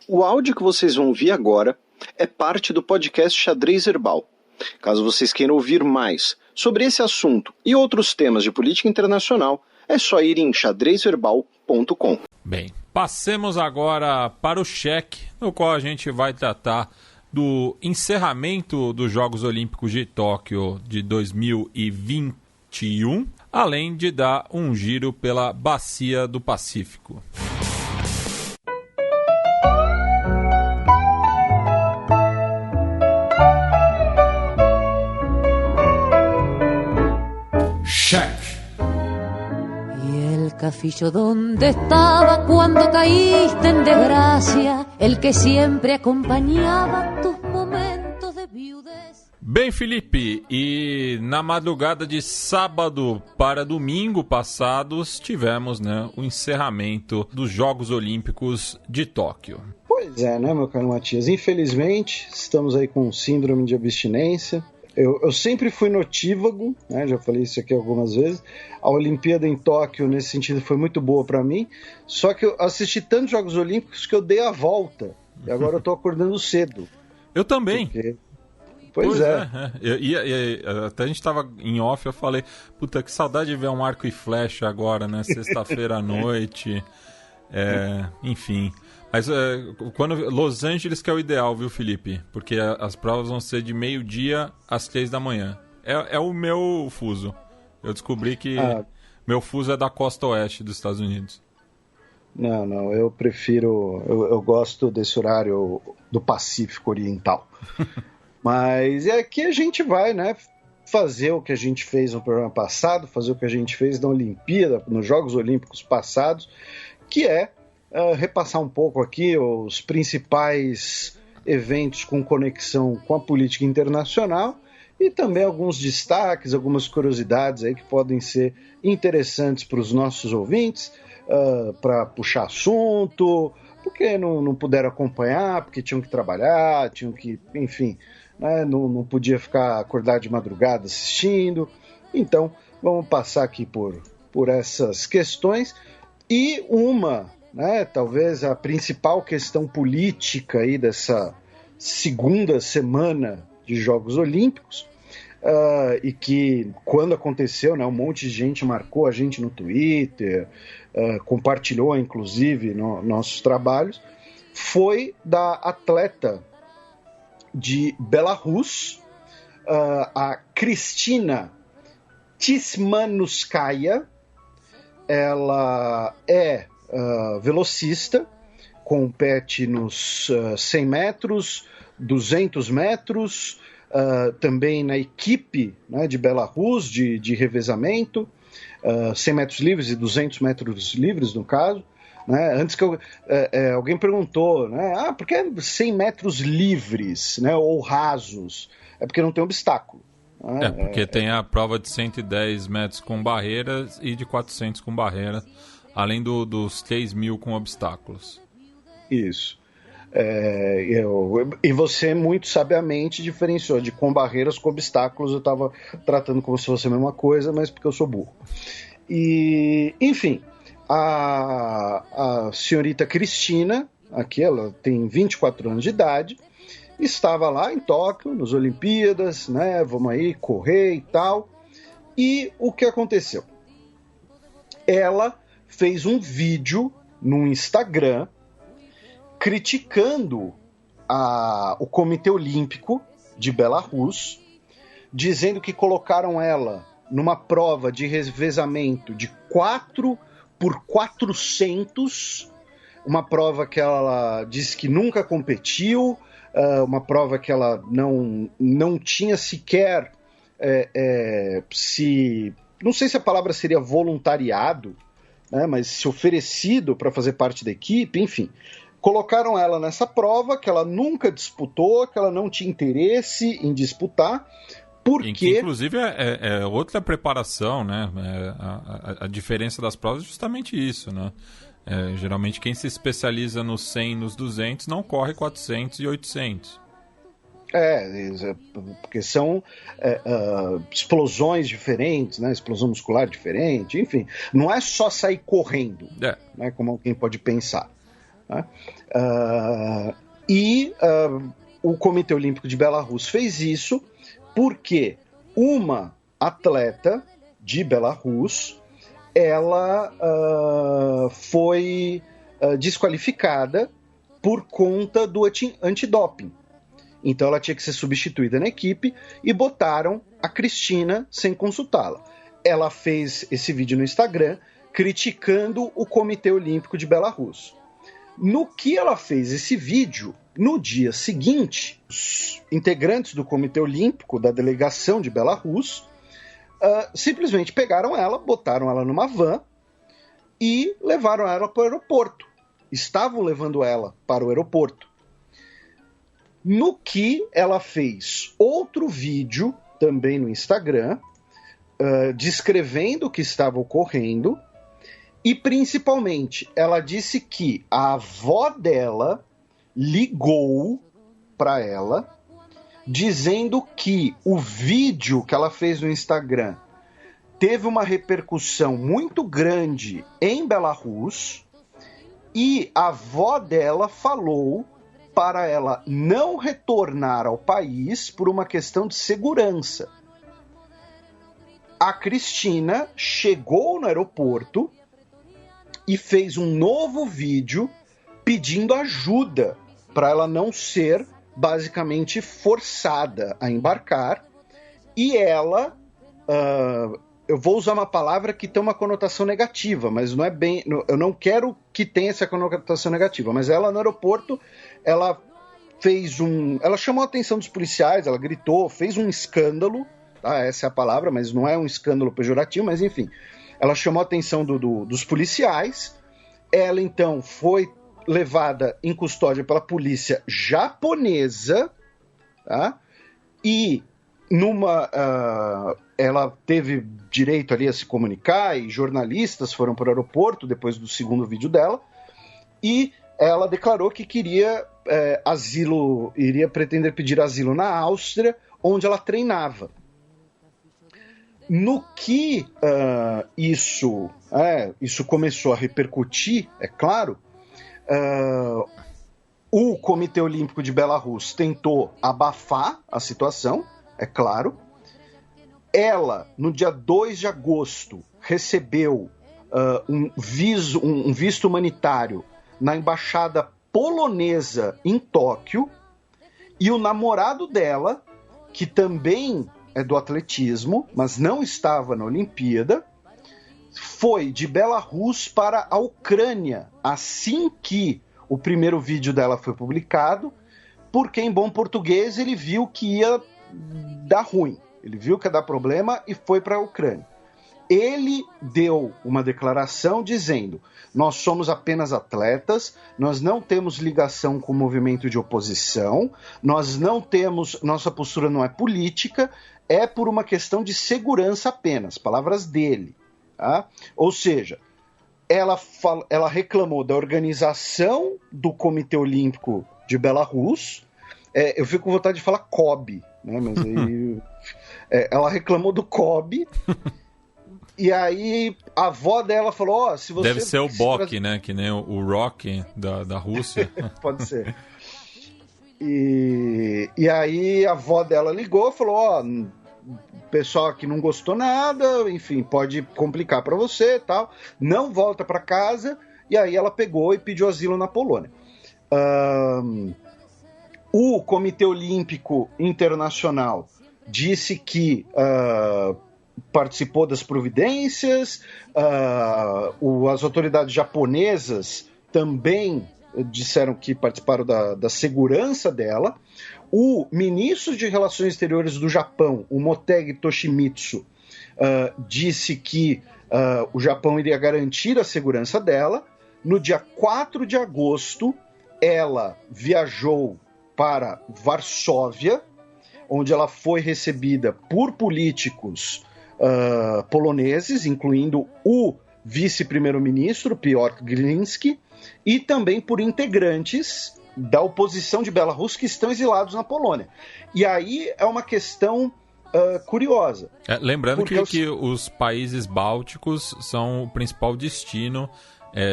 O áudio que vocês vão ouvir agora é parte do podcast Xadrez Herbal. Caso vocês queiram ouvir mais sobre esse assunto e outros temas de política internacional, é só ir em xadrezherbal.com. Bem, passemos agora para o cheque, no qual a gente vai tratar do encerramento dos Jogos Olímpicos de Tóquio de 2021, além de dar um giro pela Bacia do Pacífico. Cheque. Castillo donde estaba cuando caíste en desgracia, el que siempre acompañaba tus momentos de viudez. Bem, Felipe, e na madrugada de sábado para domingo passados tivemos, o encerramento dos Jogos Olímpicos de Tóquio. Pois é, meu caro Matias? Infelizmente, estamos aí com síndrome de abstinência. Eu sempre fui notívago, já falei isso aqui algumas vezes. A Olimpíada em Tóquio, nesse sentido, foi muito boa para mim. Só que eu assisti tantos Jogos Olímpicos que eu dei a volta. E agora eu tô acordando cedo. Eu também. Porque... Pois é. Até a gente tava em off, eu falei, puta, que saudade de ver um arco e flecha agora, sexta-feira à noite. Enfim... Mas quando Los Angeles que é o ideal, viu, Felipe? Porque as provas vão ser de meio-dia às 3 da manhã. É o meu fuso. Eu descobri que meu fuso é da costa oeste dos Estados Unidos. Não, eu prefiro... Eu gosto desse horário do Pacífico Oriental. Mas é que a gente vai, fazer o que a gente fez no programa passado, fazer o que a gente fez na Olimpíada, nos Jogos Olímpicos passados, que é repassar um pouco aqui os principais eventos com conexão com a política internacional e também alguns destaques, algumas curiosidades aí que podem ser interessantes para os nossos ouvintes, para puxar assunto, porque não puderam acompanhar, porque tinham que trabalhar, tinham que, enfim, não podia ficar acordado de madrugada assistindo. Então, vamos passar aqui por essas questões e talvez a principal questão política aí dessa segunda semana de Jogos Olímpicos, e que quando aconteceu, um monte de gente marcou a gente no Twitter, compartilhou inclusive nossos trabalhos, foi da atleta de Belarus, a Kristina Tismanuskaya. Ela é velocista, compete nos 100 metros, 200 metros, também na equipe de Belarus de revezamento, 100 metros livres e 200 metros livres no caso. Antes que alguém perguntou, por que 100 metros livres, ou rasos? É porque não tem obstáculo. Porque tem a prova de 110 metros com barreiras e de 400 com barreiras, além dos 3.000 com obstáculos. Isso. E você muito sabiamente diferenciou de com barreiras com obstáculos. Eu estava tratando como se fosse a mesma coisa, mas porque eu sou burro. E, enfim, a senhorita Kristina, aqui ela tem 24 anos de idade, estava lá em Tóquio, nas Olimpíadas, vamos aí correr e tal. E o que aconteceu? Ela fez um vídeo no Instagram criticando o Comitê Olímpico de Belarus, dizendo que colocaram ela numa prova de revezamento de 4x400, uma prova que ela disse que nunca competiu, uma prova que ela não tinha sequer não sei se a palavra seria voluntariado, mas se oferecido para fazer parte da equipe, enfim. Colocaram ela nessa prova que ela nunca disputou, que ela não tinha interesse em disputar, porque... Que, inclusive, é outra preparação, a diferença das provas é justamente isso, geralmente quem se especializa nos 100 e nos 200 não corre 400 e 800. Porque são explosões diferentes, explosão muscular diferente, enfim. Não é só sair correndo, como alguém pode pensar. Né? O Comitê Olímpico de Belarus fez isso porque uma atleta de Belarus, ela foi desqualificada por conta do antidoping. Então ela tinha que ser substituída na equipe e botaram a Cristina sem consultá-la. Ela fez esse vídeo no Instagram criticando o Comitê Olímpico de Belarus. No que ela fez esse vídeo, no dia seguinte, os integrantes do Comitê Olímpico, da delegação de Belarus, simplesmente pegaram ela, botaram ela numa van e levaram ela para o aeroporto. Estavam levando ela para o aeroporto. No que ela fez outro vídeo, também no Instagram, descrevendo o que estava ocorrendo, e principalmente ela disse que a avó dela ligou para ela, dizendo que o vídeo que ela fez no Instagram teve uma repercussão muito grande em Belarus, e a avó dela falou para ela não retornar ao país por uma questão de segurança. A Cristina chegou no aeroporto e fez um novo vídeo pedindo ajuda para ela não ser basicamente forçada a embarcar, e ela, eu vou usar uma palavra que tem uma conotação negativa, mas não é bem, eu não quero que tenha essa conotação negativa, mas ela no aeroporto, ela chamou a atenção dos policiais, ela gritou, fez um escândalo, tá? Essa é a palavra, mas não é um escândalo pejorativo, mas enfim, ela chamou a atenção dos policiais. Ela então foi levada em custódia pela polícia japonesa, tá? E ela teve direito ali a se comunicar, e jornalistas foram para o aeroporto depois do segundo vídeo dela, e ela declarou que queria asilo, iria pretender pedir asilo na Áustria, onde ela treinava. No que isso começou a repercutir, é claro, o Comitê Olímpico de Belarus tentou abafar a situação, é claro. Ela, no dia 2 de agosto, recebeu um visto humanitário na embaixada polonesa em Tóquio, e o namorado dela, que também é do atletismo, mas não estava na Olimpíada, foi de Belarus para a Ucrânia assim que o primeiro vídeo dela foi publicado, porque em bom português ele viu que ia dar ruim, ele viu que ia dar problema e foi para a Ucrânia. Ele deu uma declaração dizendo: nós somos apenas atletas, nós não temos ligação com o movimento de oposição, nossa postura não é política, é por uma questão de segurança apenas, palavras dele. Tá? Ou seja, ela reclamou da organização do Comitê Olímpico de Belarus, eu fico com vontade de falar COB, né? Mas aí, ela reclamou do COB. E aí a avó dela falou, se você... Deve ser o BOK, né? Que nem o Rock da Rússia. Pode ser. E aí a avó dela ligou e falou, o pessoal aqui não gostou nada, enfim, pode complicar para você e tal, não volta para casa. E aí ela pegou e pediu asilo na Polônia. O Comitê Olímpico Internacional disse que participou das providências, as autoridades japonesas também disseram que participaram da segurança dela. O ministro de Relações Exteriores do Japão, o Motegi Toshimitsu, disse que o Japão iria garantir a segurança dela. No dia 4 de agosto, ela viajou para Varsóvia, onde ela foi recebida por políticos poloneses, incluindo o vice-primeiro-ministro Piotr Gliński, e também por integrantes da oposição de Belarus que estão exilados na Polônia. E aí é uma questão curiosa. Lembrando que os países bálticos são o principal destino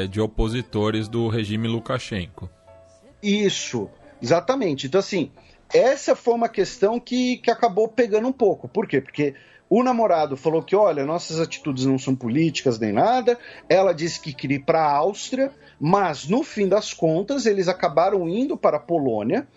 de opositores do regime Lukashenko. Isso, exatamente. Então, assim, essa foi uma questão que acabou pegando um pouco. Por quê? Porque o namorado falou que, olha, nossas atitudes não são políticas nem nada. Ela disse que queria ir para a Áustria, mas, no fim das contas, eles acabaram indo para a Polônia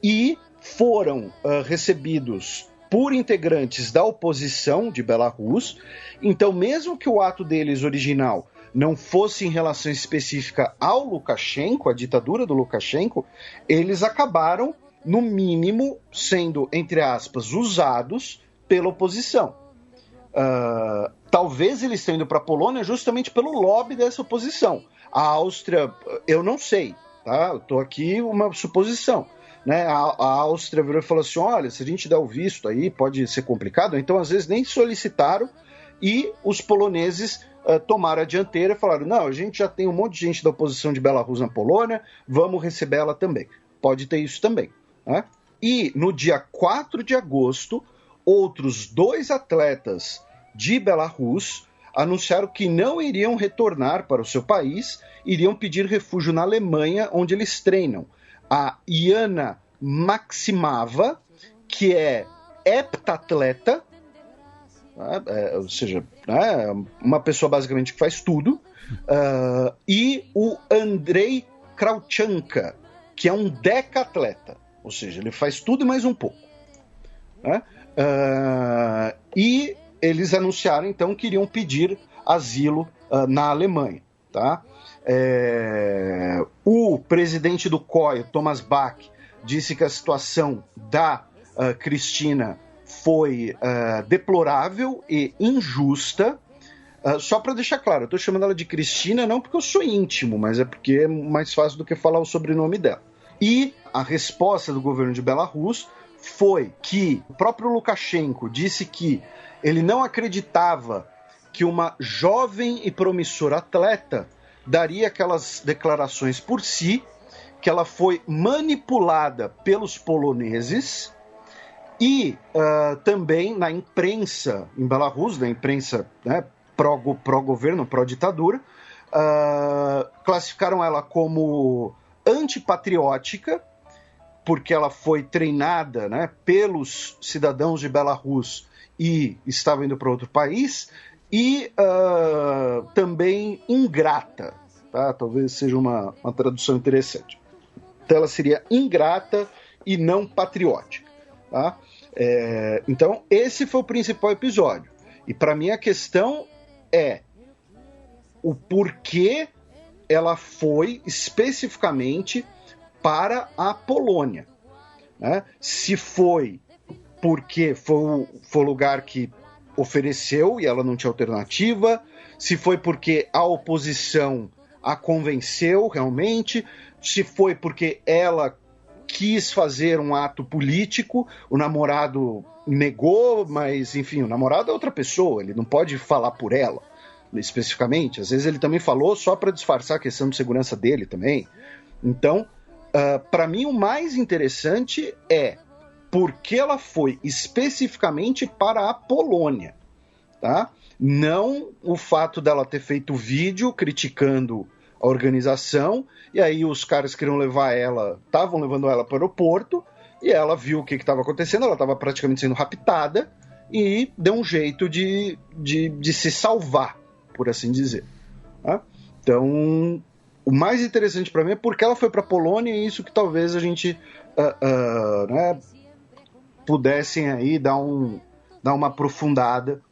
e foram recebidos por integrantes da oposição de Belarus. Então, mesmo que o ato deles original não fosse em relação específica ao Lukashenko, à ditadura do Lukashenko, eles acabaram, no mínimo, sendo, entre aspas, usados pela oposição. Talvez eles tenham ido para a Polônia justamente pelo lobby dessa oposição. A Áustria, eu não sei, tá? Eu estou aqui uma suposição. Né? A Áustria virou e falou assim, olha, se a gente der o visto aí, pode ser complicado. Então, às vezes, nem solicitaram e os poloneses tomaram a dianteira e falaram, não, a gente já tem um monte de gente da oposição de Belarus na Polônia, vamos receber ela também. Pode ter isso também. Né? E no dia 4 de agosto, outros 2 atletas de Belarus anunciaram que não iriam retornar para o seu país, iriam pedir refúgio na Alemanha, onde eles treinam. A Yana Maximava, que é heptatleta, ou seja, uma pessoa basicamente que faz tudo, e o Andrei Kravchenka, que é um decatleta, ou seja, ele faz tudo e mais um pouco. E eles anunciaram, então, que iriam pedir asilo na Alemanha. Tá? O presidente do COI, Thomas Bach, disse que a situação da Cristina foi deplorável e injusta. Só para deixar claro, eu estou chamando ela de Cristina não porque eu sou íntimo, mas é porque é mais fácil do que falar o sobrenome dela. E a resposta do governo de Belarus foi que o próprio Lukashenko disse que ele não acreditava que uma jovem e promissora atleta daria aquelas declarações por si, que ela foi manipulada pelos poloneses e também na imprensa em Belarus, na imprensa, né, pró-governo, pró-ditadura, classificaram ela como antipatriótica, porque ela foi treinada, né, pelos cidadãos de Belarus e estava indo para outro país, e também ingrata, tá? Talvez seja uma tradução interessante. Então ela seria ingrata e não patriótica. Tá? Então esse foi o principal episódio. E para mim a questão é o porquê ela foi especificamente para a Polônia. Né? Se foi porque foi o lugar que ofereceu e ela não tinha alternativa, se foi porque a oposição a convenceu realmente, se foi porque ela quis fazer um ato político, o namorado negou, mas enfim, o namorado é outra pessoa, ele não pode falar por ela especificamente, às vezes ele também falou só para disfarçar a questão de segurança dele também. Então, para mim o mais interessante é porque ela foi especificamente para a Polônia, tá? Não o fato dela ter feito vídeo criticando a organização, e aí os caras queriam levar ela, estavam levando ela para o aeroporto, e ela viu o que estava acontecendo, ela estava praticamente sendo raptada, e deu um jeito de se salvar, por assim dizer. Tá? Então, o mais interessante para mim é porque ela foi para a Polônia, e isso que talvez a gente né, pudessem aí dar uma aprofundada,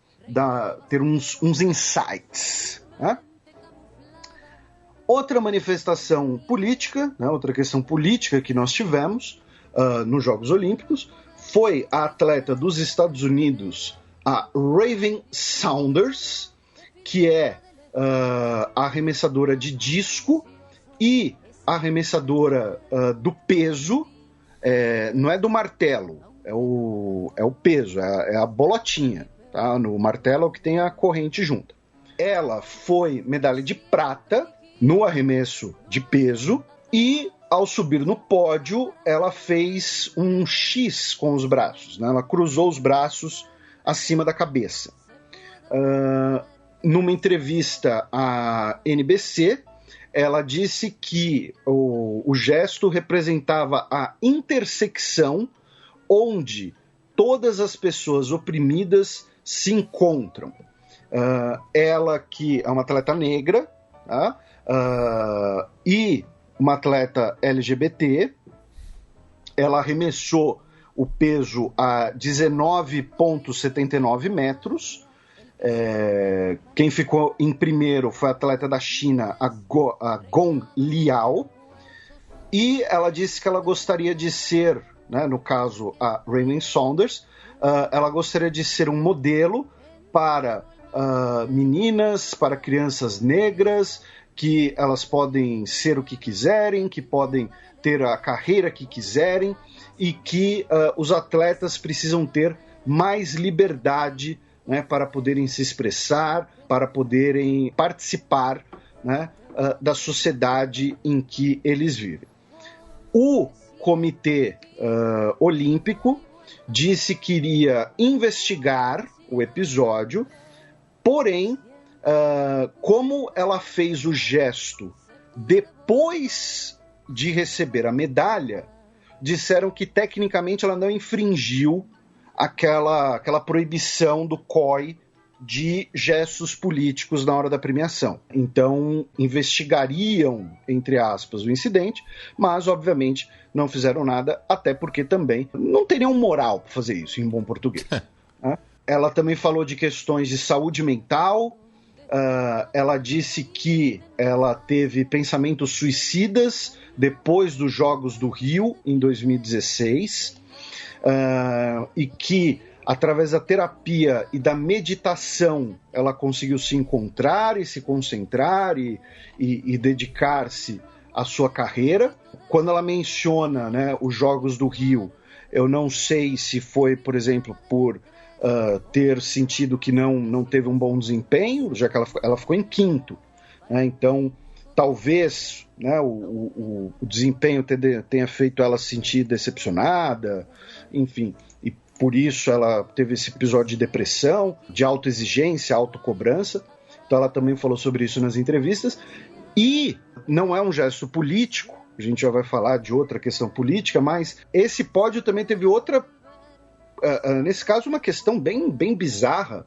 ter uns insights. Né? Outra manifestação política, né, outra questão política que nós tivemos nos Jogos Olímpicos foi a atleta dos Estados Unidos, a Raven Saunders, que é a arremessadora de disco e a arremessadora do peso, não é do martelo, é o peso, é a bolotinha. Tá? No martelo é o que tem a corrente junta. Ela foi medalha de prata no arremesso de peso e, ao subir no pódio, ela fez um X com os braços. Né? Ela cruzou os braços acima da cabeça. Numa entrevista à NBC, ela disse que o gesto representava a intersecção onde todas as pessoas oprimidas se encontram. Ela que é uma atleta negra, tá? E uma atleta LGBT, ela arremessou o peso a 19,79 metros. Quem ficou em primeiro foi a atleta da China, a Gong Liao, e ela disse que ela gostaria de ser, né, no caso a Raymond Saunders, ela gostaria de ser um modelo para meninas, para crianças negras, que elas podem ser o que quiserem, que podem ter a carreira que quiserem, e que os atletas precisam ter mais liberdade, né, para poderem se expressar, para poderem participar, né, da sociedade em que eles vivem. O Comitê Olímpico disse que iria investigar o episódio, porém, como ela fez o gesto depois de receber a medalha, disseram que tecnicamente ela não infringiu aquela proibição do COI de gestos políticos na hora da premiação. Então, investigariam, entre aspas, o incidente, mas, obviamente, não fizeram nada, até porque também não teriam moral para fazer isso, em bom português. Né? Ela também falou de questões de saúde mental. Ela disse que ela teve pensamentos suicidas depois dos Jogos do Rio, em 2016, e que, através da terapia e da meditação, ela conseguiu se encontrar e se concentrar e dedicar-se à sua carreira. Quando ela menciona, né, os Jogos do Rio, eu não sei se foi, por exemplo, por ter sentido que não teve um bom desempenho, já que ela ficou em quinto, né? Então, talvez, né, o desempenho tenha feito ela se sentir decepcionada, enfim, e por isso ela teve esse episódio de depressão, de autoexigência, autocobrança. Então ela também falou sobre isso nas entrevistas. E não é um gesto político, a gente já vai falar de outra questão política, mas esse pódio também teve outra, nesse caso, uma questão bem bizarra,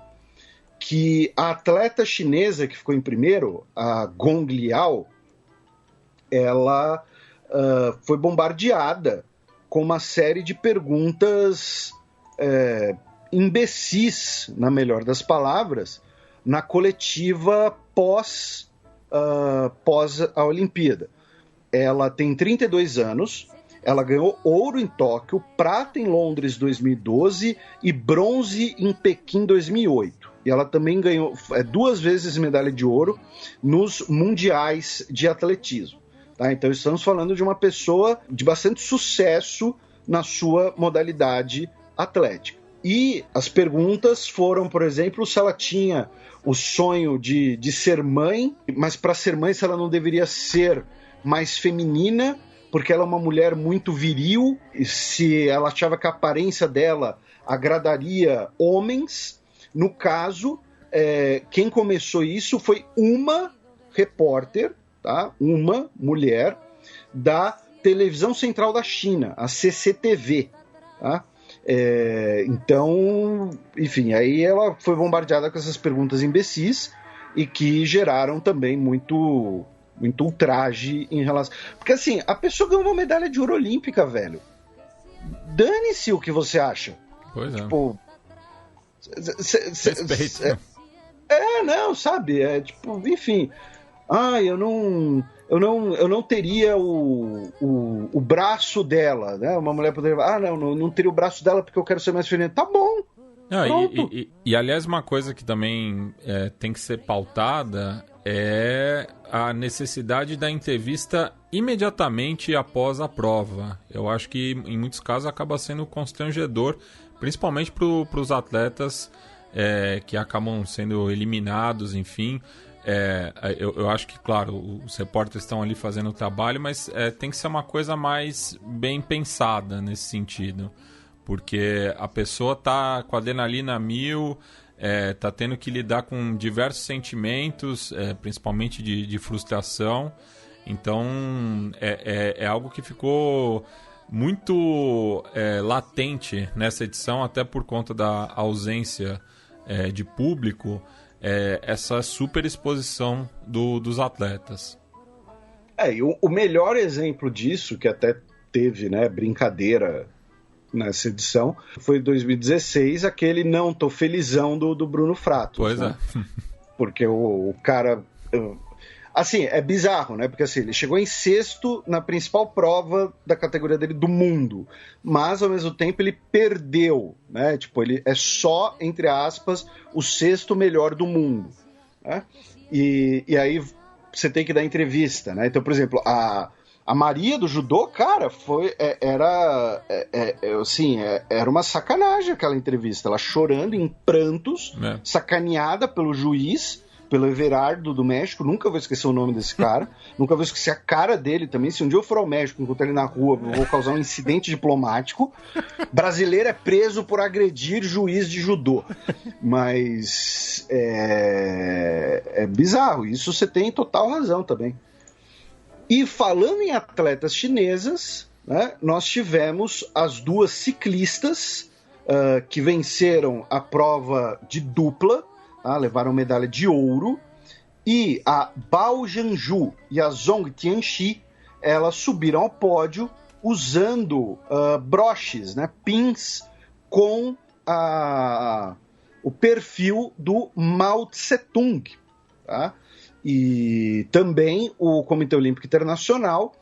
que a atleta chinesa que ficou em primeiro, a Gong Liao, ela foi bombardeada com uma série de perguntas imbecis, na melhor das palavras, na coletiva pós a Olimpíada. Ela tem 32 anos, ela ganhou ouro em Tóquio, prata em Londres 2012 e bronze em Pequim 2008. E ela também ganhou 2 vezes medalha de ouro nos mundiais de atletismo. Tá? Então estamos falando de uma pessoa de bastante sucesso na sua modalidade atlética. E as perguntas foram, por exemplo, se ela tinha o sonho de ser mãe, mas para ser mãe, se ela não deveria ser mais feminina, porque ela é uma mulher muito viril, e se ela achava que a aparência dela agradaria homens. No caso, quem começou isso foi uma repórter, tá? Uma mulher da Televisão Central da China, a CCTV, tá? Então, enfim, aí ela foi bombardeada com essas perguntas imbecis e que geraram também muito ultraje em relação... Porque assim, a pessoa ganhou uma medalha de ouro olímpica, velho. Dane-se o que você acha. Pois é. Tipo... Respeito. Não, sabe? Enfim... eu não teria o braço dela, né? Uma mulher poderia... não teria o braço dela porque eu quero ser mais feminina. Tá bom. E aliás, uma coisa que também tem que ser pautada é a necessidade da entrevista imediatamente após a prova. Eu acho que em muitos casos acaba sendo constrangedor, principalmente para os atletas que acabam sendo eliminados, enfim. Eu acho que, claro, os repórteres estão ali fazendo o trabalho, mas tem que ser uma coisa mais bem pensada nesse sentido, porque a pessoa está com a adrenalina 1000, tá tendo que lidar com diversos sentimentos, principalmente de frustração. Então, é algo que ficou muito latente nessa edição, até por conta da ausência de público, essa super exposição dos atletas. E o melhor exemplo disso, que até teve, né, brincadeira nessa edição, foi em 2016, aquele Não Tô Felizão do Bruno Fratos. Pois né? é. Porque o cara... Assim, é bizarro, né? Porque assim, ele chegou em sexto na principal prova da categoria dele do mundo, mas ao mesmo tempo ele perdeu, né? Tipo, ele é só, entre aspas, o sexto melhor do mundo, né? E aí você tem que dar entrevista, né? Então, por exemplo, a Maria do judô, cara, era uma sacanagem aquela entrevista, ela chorando em prantos, sacaneada pelo juiz, pelo Everardo do México, nunca vou esquecer o nome desse cara, nunca vou esquecer a cara dele também. Se um dia eu for ao México e encontrar ele na rua, eu vou causar um incidente diplomático. Brasileiro é preso por agredir juiz de judô. Mas é bizarro, isso você tem total razão também. E falando em atletas chinesas, né, nós tivemos as duas ciclistas que venceram a prova de dupla, levaram medalha de ouro, e a Bao Jianzhu e a Zhong Tianxi, elas subiram ao pódio usando broches, né, pins com o perfil do Mao Tse-tung. Tá? E também o Comitê Olímpico Internacional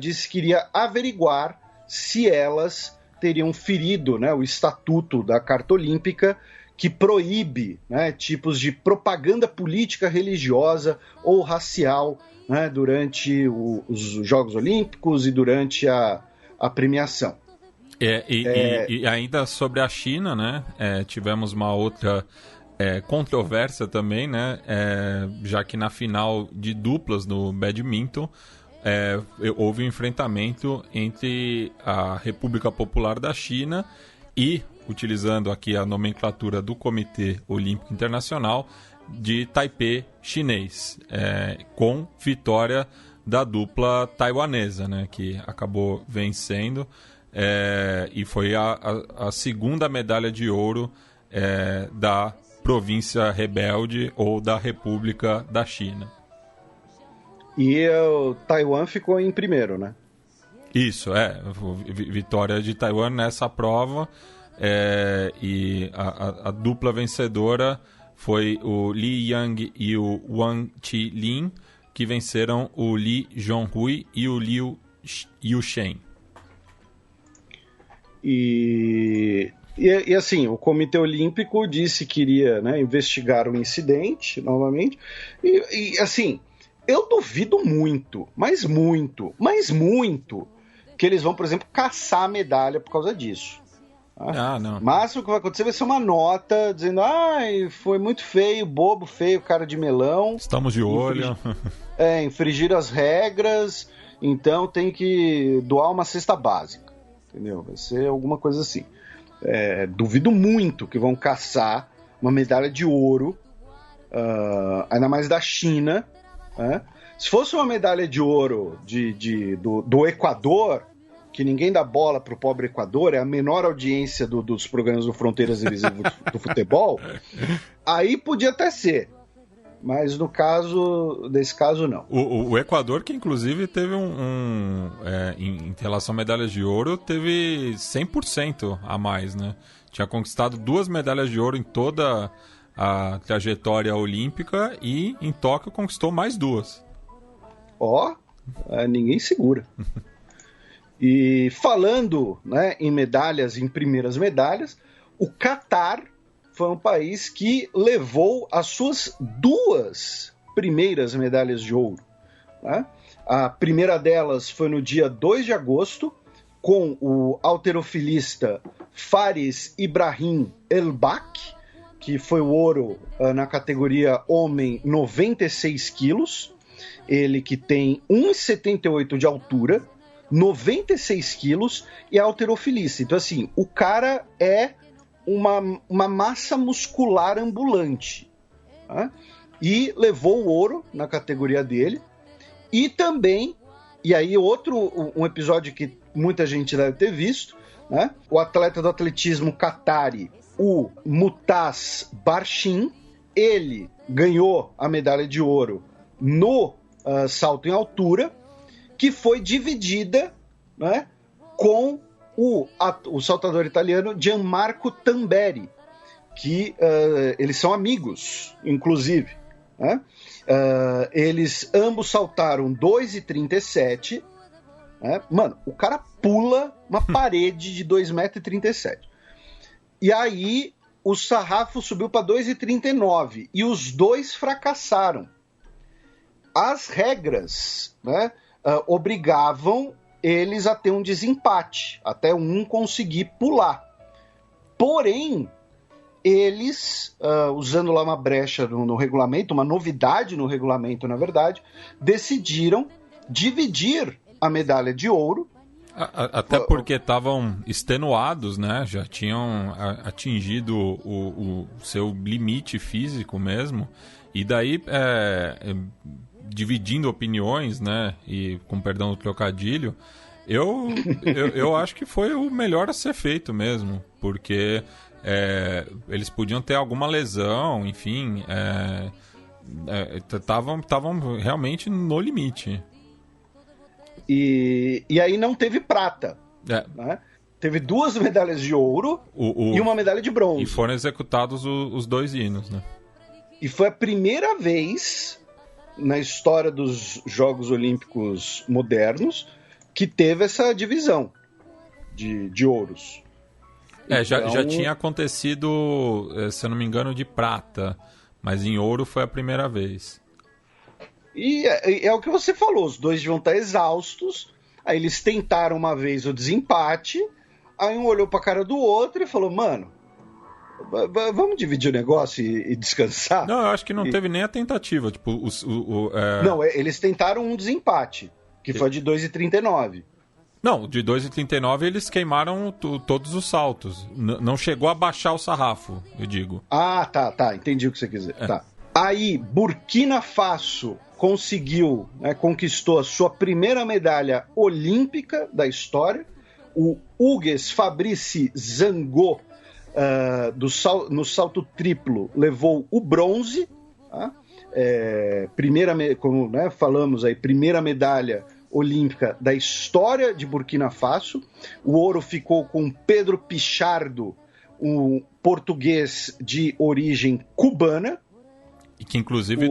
disse que iria averiguar se elas teriam ferido, né, o estatuto da Carta Olímpica, que proíbe, né, tipos de propaganda política, religiosa ou racial, né, durante os Jogos Olímpicos e durante a premiação. E ainda sobre a China, né, tivemos uma outra controvérsia também, né, já que na final de duplas no badminton houve um enfrentamento entre a República Popular da China e, utilizando aqui a nomenclatura do Comitê Olímpico Internacional, de Taipei chinês, com vitória da dupla taiwanesa, né, que acabou vencendo, e foi a segunda medalha de ouro da província rebelde ou da República da China. E o Taiwan ficou em primeiro, né? Isso, vitória de Taiwan nessa prova. E a dupla vencedora foi o Li Yang e o Wang Qilin, que venceram o Li Zhonghui e o Liu Yusheng. E assim, o Comitê Olímpico disse que iria, né, investigar o incidente novamente. E assim, eu duvido muito, mas muito, que eles vão, por exemplo, caçar a medalha por causa disso. Não. Mas o que vai acontecer vai ser uma nota dizendo: foi muito feio, bobo, feio, cara de melão. Estamos de olho. Infringir as regras, então tem que doar uma cesta básica. Entendeu? Vai ser alguma coisa assim. Duvido muito que vão caçar uma medalha de ouro, ainda mais da China. Se fosse uma medalha de ouro do Equador, que ninguém dá bola pro pobre Equador, é a menor audiência dos programas do Fronteiras Invisíveis do futebol, aí podia até ser. Mas nesse caso, não. O Equador, que inclusive teve em relação a medalhas de ouro, teve 100% a mais, né? Tinha conquistado 2 medalhas de ouro em toda a trajetória olímpica e em Tóquio conquistou mais 2. Ninguém segura. E falando, né, em medalhas, em primeiras medalhas, o Catar foi um país que levou as suas 2 primeiras medalhas de ouro. Né? A primeira delas foi no dia 2 de agosto, com o halterofilista Faris Ibrahim Elbak, que foi o ouro na categoria homem 96 quilos. Ele que tem 1,78 de altura, 96 quilos e é halterofilista. Então, assim, o cara é uma massa muscular ambulante, né? E levou o ouro na categoria dele. E também, e aí um episódio que muita gente deve ter visto, né? O atleta do atletismo qatari, o Mutaz Barshin, ele ganhou a medalha de ouro no salto em altura, que foi dividida, né, com o saltador italiano Gianmarco Tamberi, que eles são amigos, inclusive, né? Eles ambos saltaram 2,37 m. Né? Mano, o cara pula uma parede de 2,37 m. E aí o sarrafo subiu para 2,39 m e os dois fracassaram. As regras, né, obrigavam eles a ter um desempate, até um conseguir pular. Porém, eles, usando lá uma brecha no regulamento, uma novidade no regulamento, na verdade, decidiram dividir a medalha de ouro. Até porque estavam extenuados, né? Já tinham atingido o seu limite físico mesmo. E daí, dividindo opiniões, né? E com perdão do trocadilho, eu acho que foi o melhor a ser feito mesmo. Porque eles podiam ter alguma lesão, enfim. Estavam realmente no limite. E aí não teve prata. Né? Teve 2 medalhas de ouro e uma medalha de bronze. E foram executados os 2 hinos, né? E foi a primeira vez na história dos Jogos Olímpicos modernos que teve essa divisão de ouros. Já tinha acontecido, se eu não me engano, de prata, mas em ouro foi a primeira vez. E é o que você falou, os dois deviam estar exaustos, aí eles tentaram uma vez o desempate, aí um olhou pra cara do outro e falou, mano, vamos dividir o negócio e descansar? Não, eu acho que não teve nem a tentativa. Tipo, Não, eles tentaram um desempate, que foi de 2,39. Não, de 2,39 eles queimaram todos os saltos. Não chegou a baixar o sarrafo, eu digo. Ah, tá, entendi o que você quer dizer. Tá. Aí, Burkina Faso conseguiu, né, conquistou a sua primeira medalha olímpica da história. O Hugues Fabrice Zango, no salto triplo, levou o bronze. Tá? Como, né, falamos aí, primeira medalha olímpica da história de Burkina Faso. O ouro ficou com Pedro Pichardo, um português de origem cubana. E que inclusive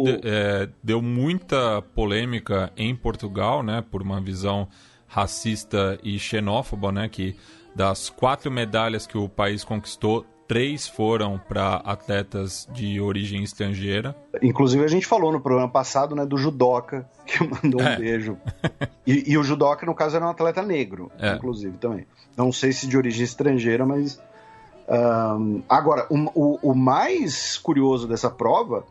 deu muita polêmica em Portugal, né, por uma visão racista e xenófoba, né, que das 4 medalhas que o país conquistou, 3 foram para atletas de origem estrangeira. Inclusive a gente falou no programa passado, né, do judoca, que mandou um beijo. E o judoca, no caso, era um atleta negro, inclusive, também. Não sei se de origem estrangeira, mas... Agora, o mais curioso dessa prova...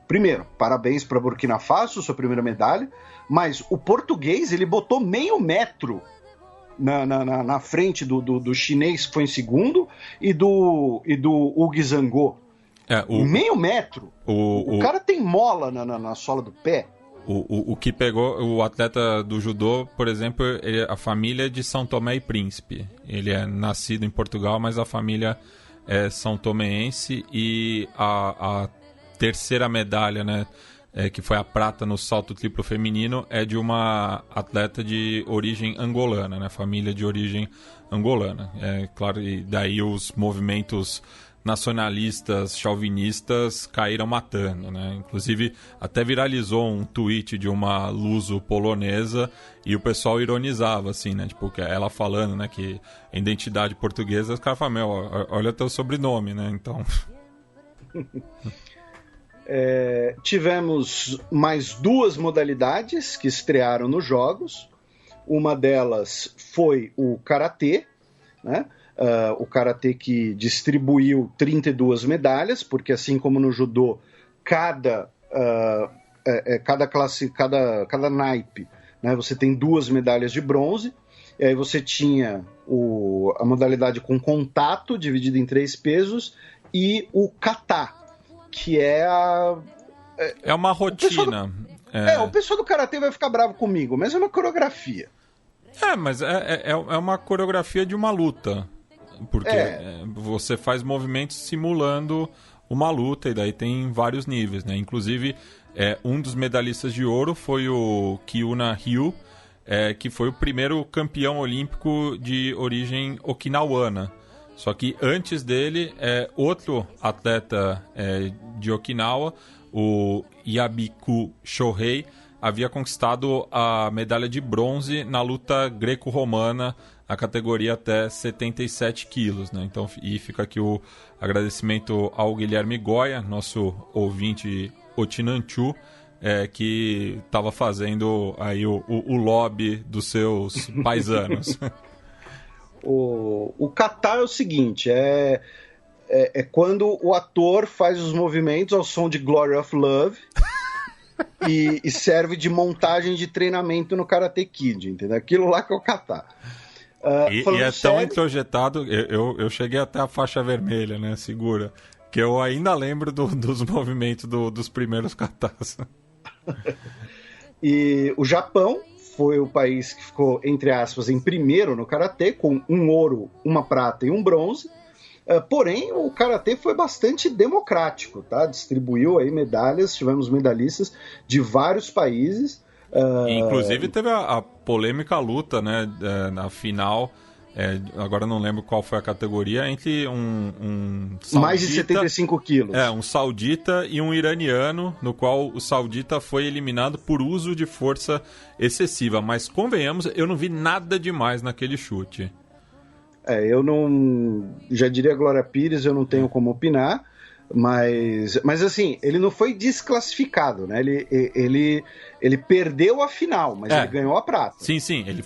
primeiro, parabéns para Burkina Faso, sua primeira medalha, mas o português, ele botou meio metro na frente do chinês, que foi em segundo, e do Hugues Zango. Meio metro. O cara tem mola na sola do pé. O que pegou, o atleta do judô, por exemplo, a família é de São Tomé e Príncipe. Ele é nascido em Portugal, mas a família é são tomense, e a terceira medalha, né, que foi a prata no salto triplo feminino, é de uma atleta de origem angolana, né, família de origem angolana. Claro, e daí os movimentos nacionalistas, chauvinistas caíram matando, né? Inclusive até viralizou um tweet de uma luso polonesa e o pessoal ironizava, assim, né? Tipo, ela falando, né, que a identidade portuguesa, os caras falam, olha teu sobrenome, né? Então... tivemos mais 2 modalidades que estrearam nos Jogos. Uma delas foi o Karatê, né? O Karatê que distribuiu 32 medalhas, porque assim como no judô, cada classe, cada naipe, né, você tem 2 medalhas de bronze, E aí você tinha a modalidade com contato, dividida em 3 pesos, e o kata, que é É uma rotina. O pessoal do karatê vai ficar bravo comigo, mas é uma coreografia. Mas é uma coreografia de uma luta. Porque você faz movimentos simulando uma luta, e daí tem vários níveis, né? Inclusive, um dos medalhistas de ouro foi o Kyuna Ryu, que foi o primeiro campeão olímpico de origem okinawana. Só que antes dele, outro atleta de Okinawa, o Yabiku Shohei, havia conquistado a medalha de bronze na luta greco-romana, a categoria até 77 quilos, né? Então, e fica aqui o agradecimento ao Guilherme Goya, nosso ouvinte Otinanchu, que estava fazendo aí o lobby dos seus paisanos. O kata é o seguinte, é quando o ator faz os movimentos ao som de Glory of Love e serve de montagem de treinamento no Karate Kid, entendeu? Aquilo lá que é o kata. E é tão introjetado, eu cheguei até a faixa vermelha, né, segura, que eu ainda lembro dos movimentos dos primeiros katas. E o Japão foi o país que ficou, entre aspas, em primeiro no Karatê, com 1 ouro, 1 prata e 1 bronze. Porém, o Karatê foi bastante democrático, tá? Distribuiu aí medalhas, tivemos medalhistas de vários países. Inclusive teve a polêmica luta, né, na final, agora não lembro qual foi a categoria, entre um saudita, mais de 75 quilos. Um saudita e um iraniano, no qual o saudita foi eliminado por uso de força excessiva. Mas convenhamos, eu não vi nada demais naquele chute. Eu não... Já diria Glória Pires, eu não tenho como opinar, mas assim, ele não foi desclassificado, né? Ele perdeu a final, mas ele ganhou a prata. Sim, ele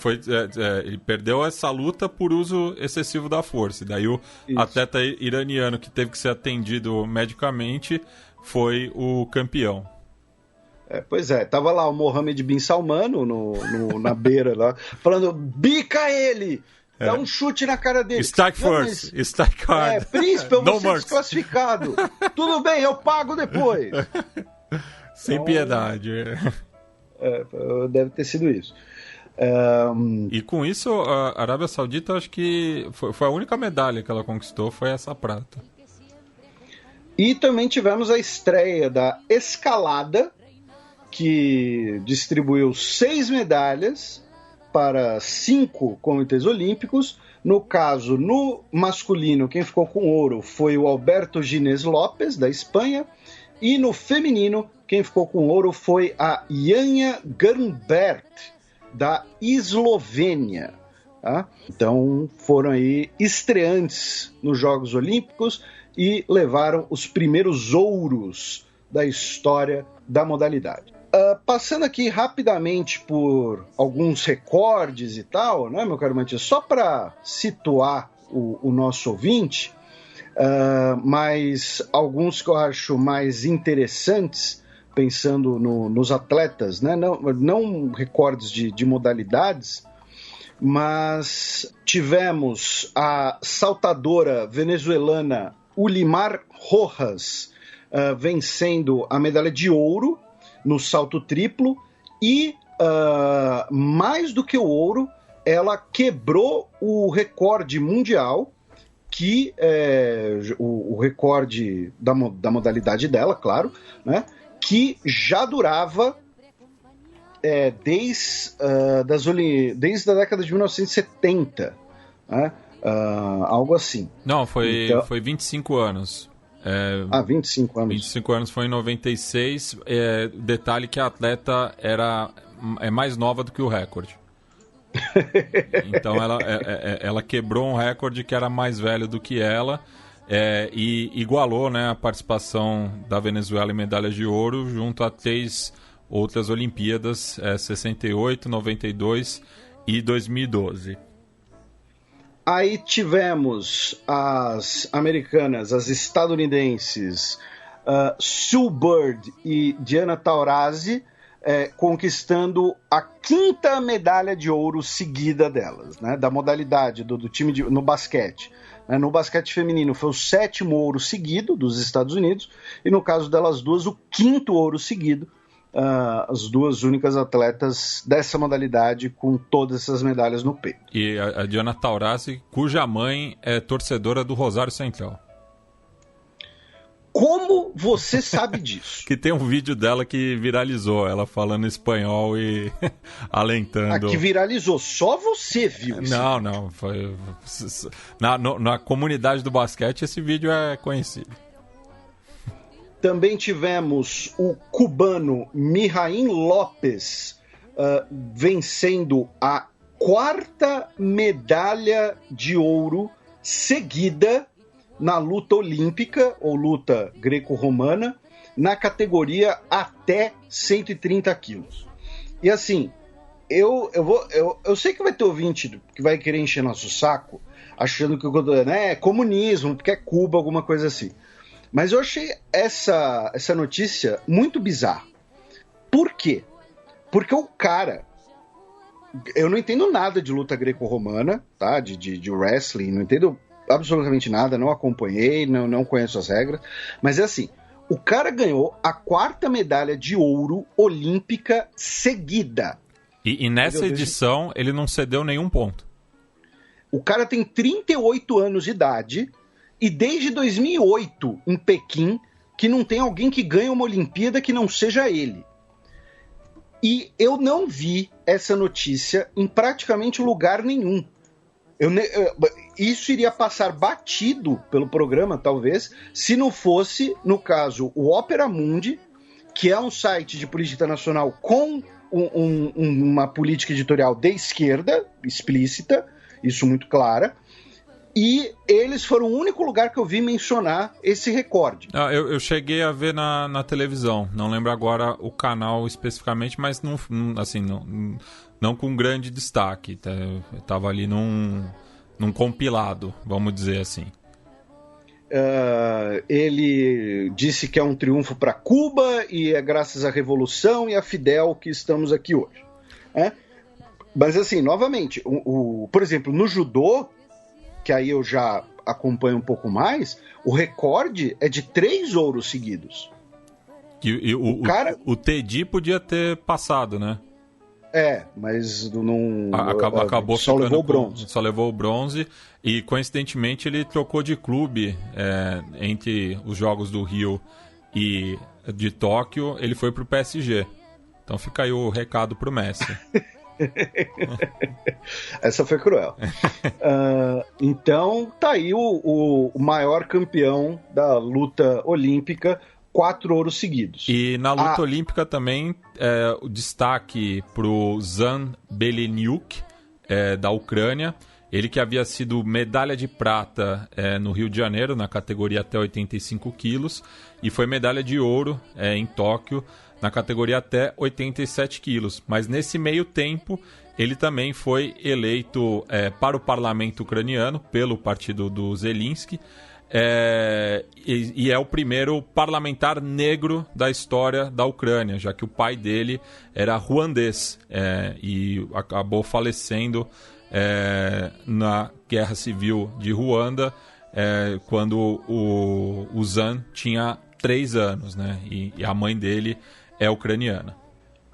perdeu essa luta por uso excessivo da força. E daí o atleta iraniano que teve que ser atendido medicamente foi o campeão. Pois tava lá o Mohammed bin Salman na beira lá, falando, bica ele! Dá um chute na cara dele. Strike first, strike hard. Príncipe, eu vou ser desclassificado. Tudo bem, eu pago depois. Sem piedade. Deve ter sido isso. E com isso, a Arábia Saudita, acho que foi a única medalha que ela conquistou, foi essa prata. E também tivemos a estreia da escalada, que distribuiu 6 medalhas para 5 comitês olímpicos. No caso, no masculino, quem ficou com ouro foi o Alberto Ginés Lopes, da Espanha, e no feminino, quem ficou com ouro foi a Janja Grnbert, da Eslovênia. Tá? Então, foram aí estreantes nos Jogos Olímpicos e levaram os primeiros ouros da história da modalidade. Passando aqui rapidamente por alguns recordes e tal, né, meu caro Matias, só para situar o nosso ouvinte, mas alguns que eu acho mais interessantes, pensando nos atletas, né, não recordes de modalidades, mas tivemos a saltadora venezuelana Ulimar Rojas vencendo a medalha de ouro no salto triplo e, mais do que o ouro, ela quebrou o recorde mundial, que o recorde da modalidade dela, claro, né, que já durava desde a década de 1970, né, algo assim. Não, foi 25 anos. 25 anos. 25 anos foi em 96. Detalhe que a atleta é mais nova do que o recorde. Então ela quebrou um recorde que era mais velho do que ela, e igualou, né, a participação da Venezuela em medalhas de ouro junto a 3 outras Olimpíadas, 68, 92 e 2012. Aí tivemos as americanas, as estadunidenses, Sue Bird e Diana Taurasi, conquistando a 5ª medalha de ouro seguida delas, né, da modalidade do time no basquete. No basquete feminino foi o 7º ouro seguido dos Estados Unidos, e no caso delas duas, o 5º ouro seguido, as duas únicas atletas dessa modalidade com todas essas medalhas no peito. E a Diana Taurasi, cuja mãe é torcedora do Rosário Central. Como você sabe disso? Que tem um vídeo dela que viralizou, ela falando espanhol e alentando. Que viralizou, só você viu isso? Não, foi... Na comunidade do basquete esse vídeo é conhecido. Também tivemos o cubano Mijaín López vencendo a 4ª medalha de ouro seguida na luta olímpica, ou luta greco-romana, na categoria até 130 quilos. E assim, eu sei que vai ter ouvinte que vai querer encher nosso saco, achando que é comunismo, porque é Cuba, alguma coisa assim. Mas eu achei essa notícia muito bizarra. Por quê? Porque o cara... Eu não entendo nada de luta greco-romana, tá? De wrestling, não entendo absolutamente nada, não acompanhei, não conheço as regras, mas é assim, o cara ganhou a 4ª medalha de ouro olímpica seguida. E nessa edição ele não cedeu nenhum ponto. O cara tem 38 anos de idade e desde 2008 em Pequim que não tem alguém que ganhe uma Olimpíada que não seja ele. E eu não vi essa notícia em praticamente lugar nenhum. Isso iria passar batido pelo programa, talvez, se não fosse, no caso, o Opera Mundi, que é um site de política internacional com uma política editorial de esquerda, explícita, isso muito clara, e eles foram o único lugar que eu vi mencionar esse recorde. Eu cheguei a ver na televisão, não lembro agora o canal especificamente, mas não com grande destaque. Estava ali num compilado, vamos dizer assim. Ele disse que é um triunfo para Cuba e é graças à Revolução e a Fidel que estamos aqui hoje. Mas assim, novamente, por exemplo, no judô, que aí eu já acompanho um pouco mais, o recorde é de 3 ouros seguidos. O Tedi podia ter passado, né? Mas não... Acabou só levou o bronze. Só levou o bronze e, coincidentemente, ele trocou de clube entre os Jogos do Rio e de Tóquio, ele foi pro PSG. Então fica aí o recado pro Messi. Essa foi cruel. Então tá aí o maior campeão da luta olímpica, 4 ouros seguidos. E na luta olímpica também o destaque pro Zan Beleniuk, da Ucrânia. Ele que havia sido medalha de prata no Rio de Janeiro, na categoria até 85 quilos, e foi medalha de ouro em Tóquio, na categoria até 87 quilos. Mas nesse meio tempo, ele também foi eleito para o parlamento ucraniano, pelo partido do Zelensky, e é o primeiro parlamentar negro da história da Ucrânia, já que o pai dele era ruandês e acabou falecendo na Guerra Civil de Ruanda, quando o Zan tinha 3 anos, né? E a mãe dele é ucraniana.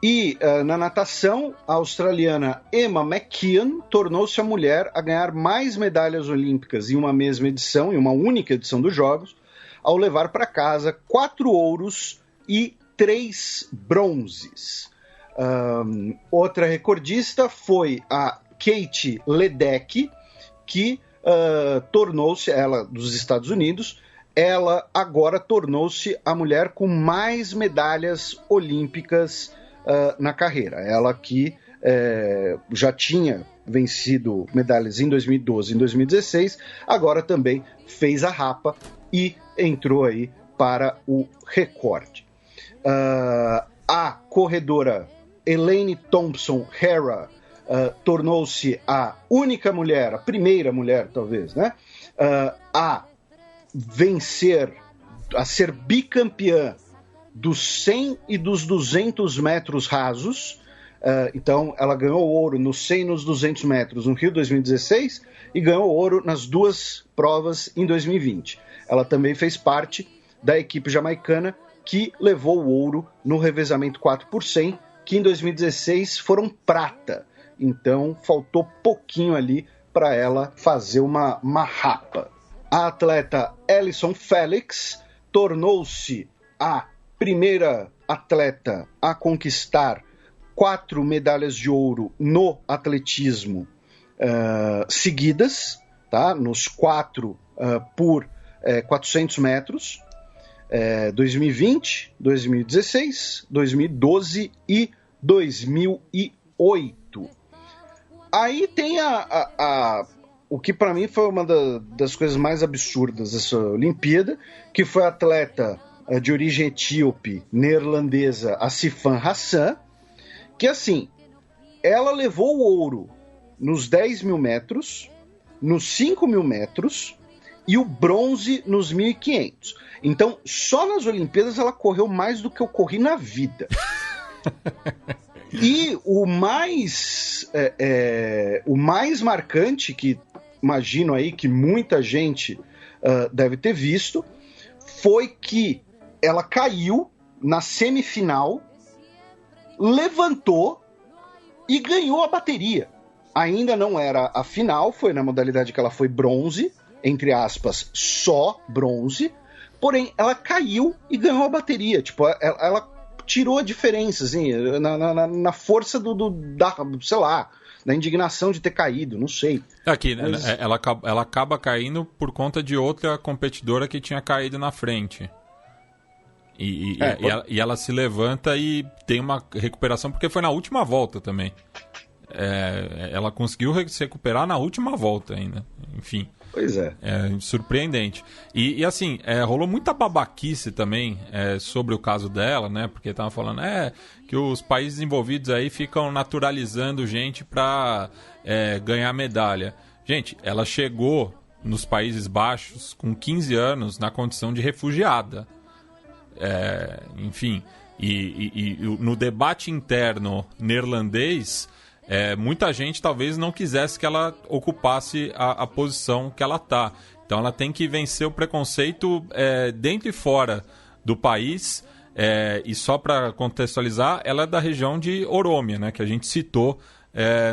E na natação, a australiana Emma McKeon tornou-se a mulher a ganhar mais medalhas olímpicas em uma mesma edição, em uma única edição dos Jogos, ao levar para casa 4 ouros e 3 bronzes. Outra recordista foi a Kate Ledecky, que tornou-se, ela dos Estados Unidos, ela agora tornou-se a mulher com mais medalhas olímpicas na carreira. Ela que já tinha vencido medalhas em 2012 e em 2016, agora também fez a rapa e entrou aí para o recorde. A corredora Elaine Thompson-Herah tornou-se a única mulher, a primeira mulher talvez, né, a vencer, a ser bicampeã dos 100 e dos 200 metros rasos. Então, ela ganhou ouro nos 100 e nos 200 metros no Rio 2016 e ganhou ouro nas duas provas em 2020. Ela também fez parte da equipe jamaicana que levou o ouro no revezamento 4x100, que em 2016 foram prata. Então, faltou pouquinho ali para ela fazer uma marrapa. A atleta Allyson Felix tornou-se a primeira atleta a conquistar 4 medalhas de ouro no atletismo seguidas, tá? Nos 4 por 400 metros, 2020, 2016, 2012 e 2008. Aí tem o que para mim foi uma das coisas mais absurdas dessa Olimpíada, que foi a atleta de origem etíope, neerlandesa, a Sifan Hassan, que assim, ela levou o ouro nos 10 mil metros, nos 5 mil metros e o bronze nos 1.500. Então, só nas Olimpíadas ela correu mais do que eu corri na vida. E o mais marcante, que imagino aí que muita gente deve ter visto, foi que ela caiu na semifinal, levantou e ganhou a bateria. Ainda não era a final, foi na modalidade que ela foi bronze, entre aspas, só bronze, porém ela caiu e ganhou a bateria. Tipo, ela tirou a diferença, assim, na força sei lá, da indignação de ter caído, não sei. Aqui, mas... ela acaba caindo por conta de outra competidora que tinha caído na frente. E ela se levanta e tem uma recuperação, porque foi na última volta também. Ela conseguiu se recuperar na última volta ainda. Enfim. Pois é. Surpreendente. E assim, rolou muita babaquice também sobre o caso dela, né? Porque tava falando que os países envolvidos aí ficam naturalizando gente pra ganhar medalha. Gente, ela chegou nos Países Baixos com 15 anos na condição de refugiada. Enfim, e no debate interno neerlandês, muita gente talvez não quisesse que ela ocupasse a posição que ela está. Então ela tem que vencer o preconceito dentro e fora do país. E só para contextualizar, ela é da região de Orômia, né, que a gente citou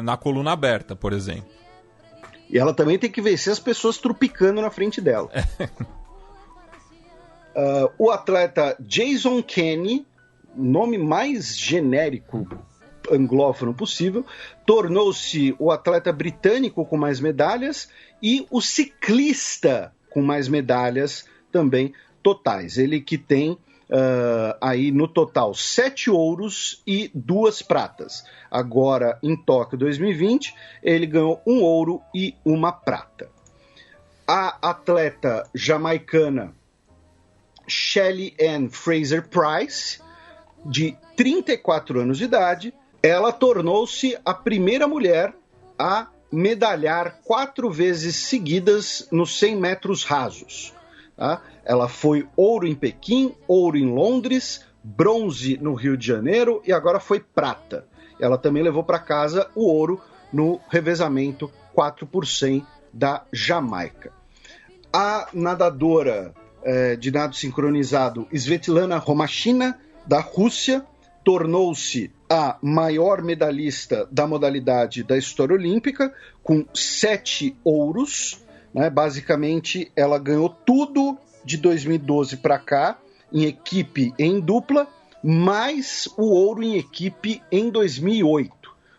na coluna aberta, por exemplo. E ela também tem que vencer as pessoas trupicando na frente dela. O atleta Jason Kenny, nome mais genérico anglófono possível, tornou-se o atleta britânico com mais medalhas e o ciclista com mais medalhas também totais. Ele que tem aí no total 7 ouros e 2 pratas. Agora, em Tóquio 2020, ele ganhou 1 ouro e 1 prata. A atleta jamaicana Shelly Ann Fraser-Pryce, de 34 anos de idade, ela tornou-se a primeira mulher a medalhar 4 vezes seguidas nos 100 metros rasos. Tá? Ela foi ouro em Pequim, ouro em Londres, bronze no Rio de Janeiro e agora foi prata. Ela também levou para casa o ouro no revezamento 4x100 da Jamaica. A nadadora de nado sincronizado Svetlana Romashina, da Rússia, tornou-se a maior medalhista da modalidade da história olímpica, com 7 ouros. Né? Basicamente, ela ganhou tudo de 2012 para cá, em equipe e em dupla, mais o ouro em equipe em 2008.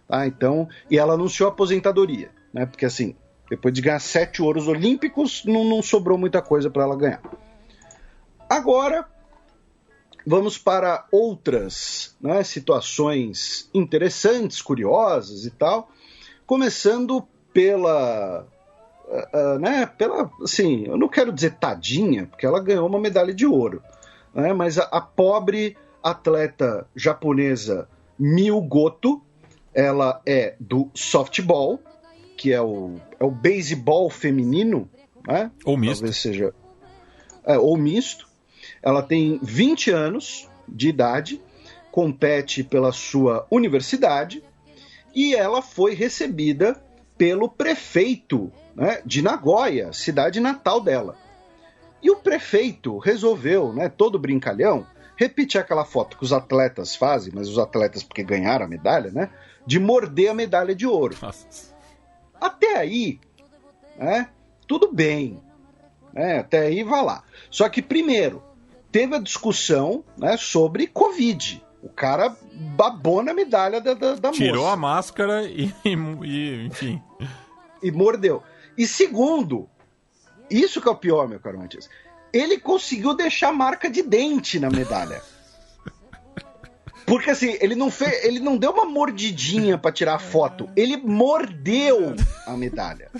Tá? Então, e ela anunciou a aposentadoria, né? Porque assim, depois de ganhar 7 ouros olímpicos, não sobrou muita coisa para ela ganhar. Agora, vamos para outras, né, situações interessantes, curiosas e tal, começando pela, assim, eu não quero dizer tadinha, porque ela ganhou uma medalha de ouro, né, mas a pobre atleta japonesa Miu Goto, ela é do softball, que é o beisebol feminino, né? Ou misto. Talvez seja, ou misto. Ela tem 20 anos, de idade, compete pela sua universidade e ela foi recebida pelo prefeito, né, de Nagoya, cidade natal dela. E o prefeito resolveu, né, todo brincalhão, repetir aquela foto que os atletas fazem, mas os atletas porque ganharam a medalha, né, de morder a medalha de ouro. Nossa. Até aí, né, tudo bem. Até aí vai lá. Só que primeiro, teve a discussão, né, sobre Covid. O cara babou na medalha da moça. Tirou a máscara e enfim. E mordeu. E segundo, isso que é o pior, meu caro Matias, ele conseguiu deixar marca de dente na medalha. Porque assim, ele não deu uma mordidinha pra tirar a foto, ele mordeu a medalha.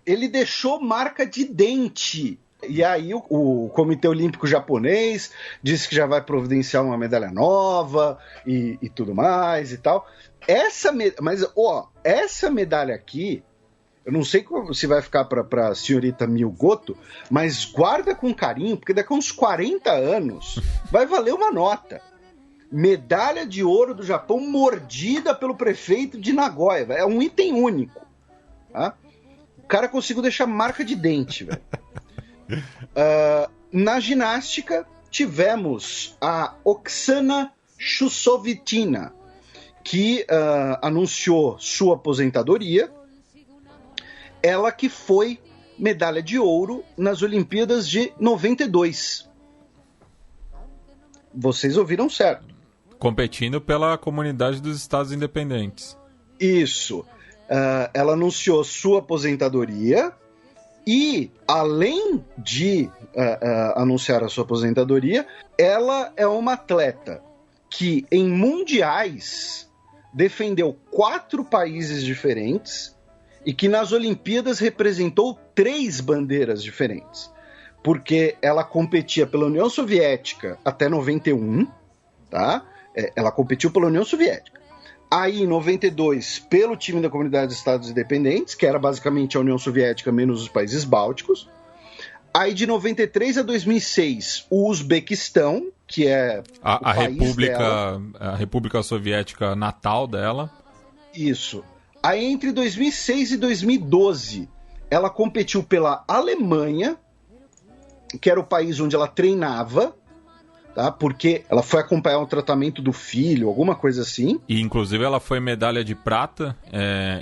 Ele deixou marca de dente. E aí o Comitê Olímpico Japonês disse que já vai providenciar uma medalha nova e tudo mais e tal. Essa medalha aqui, eu não sei se vai ficar para a senhorita Milgoto, mas guarda com carinho, porque daqui a uns 40 anos vai valer uma nota. Medalha de ouro do Japão mordida pelo prefeito de Nagoya. É um item único. Tá? O cara conseguiu deixar marca de dente, velho. Na ginástica, tivemos a Oksana Chusovitina, que anunciou sua aposentadoria. Ela que foi medalha de ouro nas Olimpíadas de 92. Vocês ouviram certo. Competindo pela Comunidade dos Estados Independentes. Isso. Ela anunciou sua aposentadoria e, além de anunciar a sua aposentadoria, ela é uma atleta que, em mundiais, defendeu 4 países diferentes e que nas Olimpíadas representou 3 bandeiras diferentes. Porque ela competia pela União Soviética até 91, tá? Ela competiu pela União Soviética. Aí, em 92, pelo time da Comunidade dos Estados Independentes, que era basicamente a União Soviética menos os países bálticos. Aí, de 93 a 2006, o Uzbequistão, que é a República Soviética natal dela. Isso. Aí, entre 2006 e 2012, ela competiu pela Alemanha, que era o país onde ela treinava, tá? Porque ela foi acompanhar o tratamento do filho, alguma coisa assim. E, inclusive, ela foi medalha de prata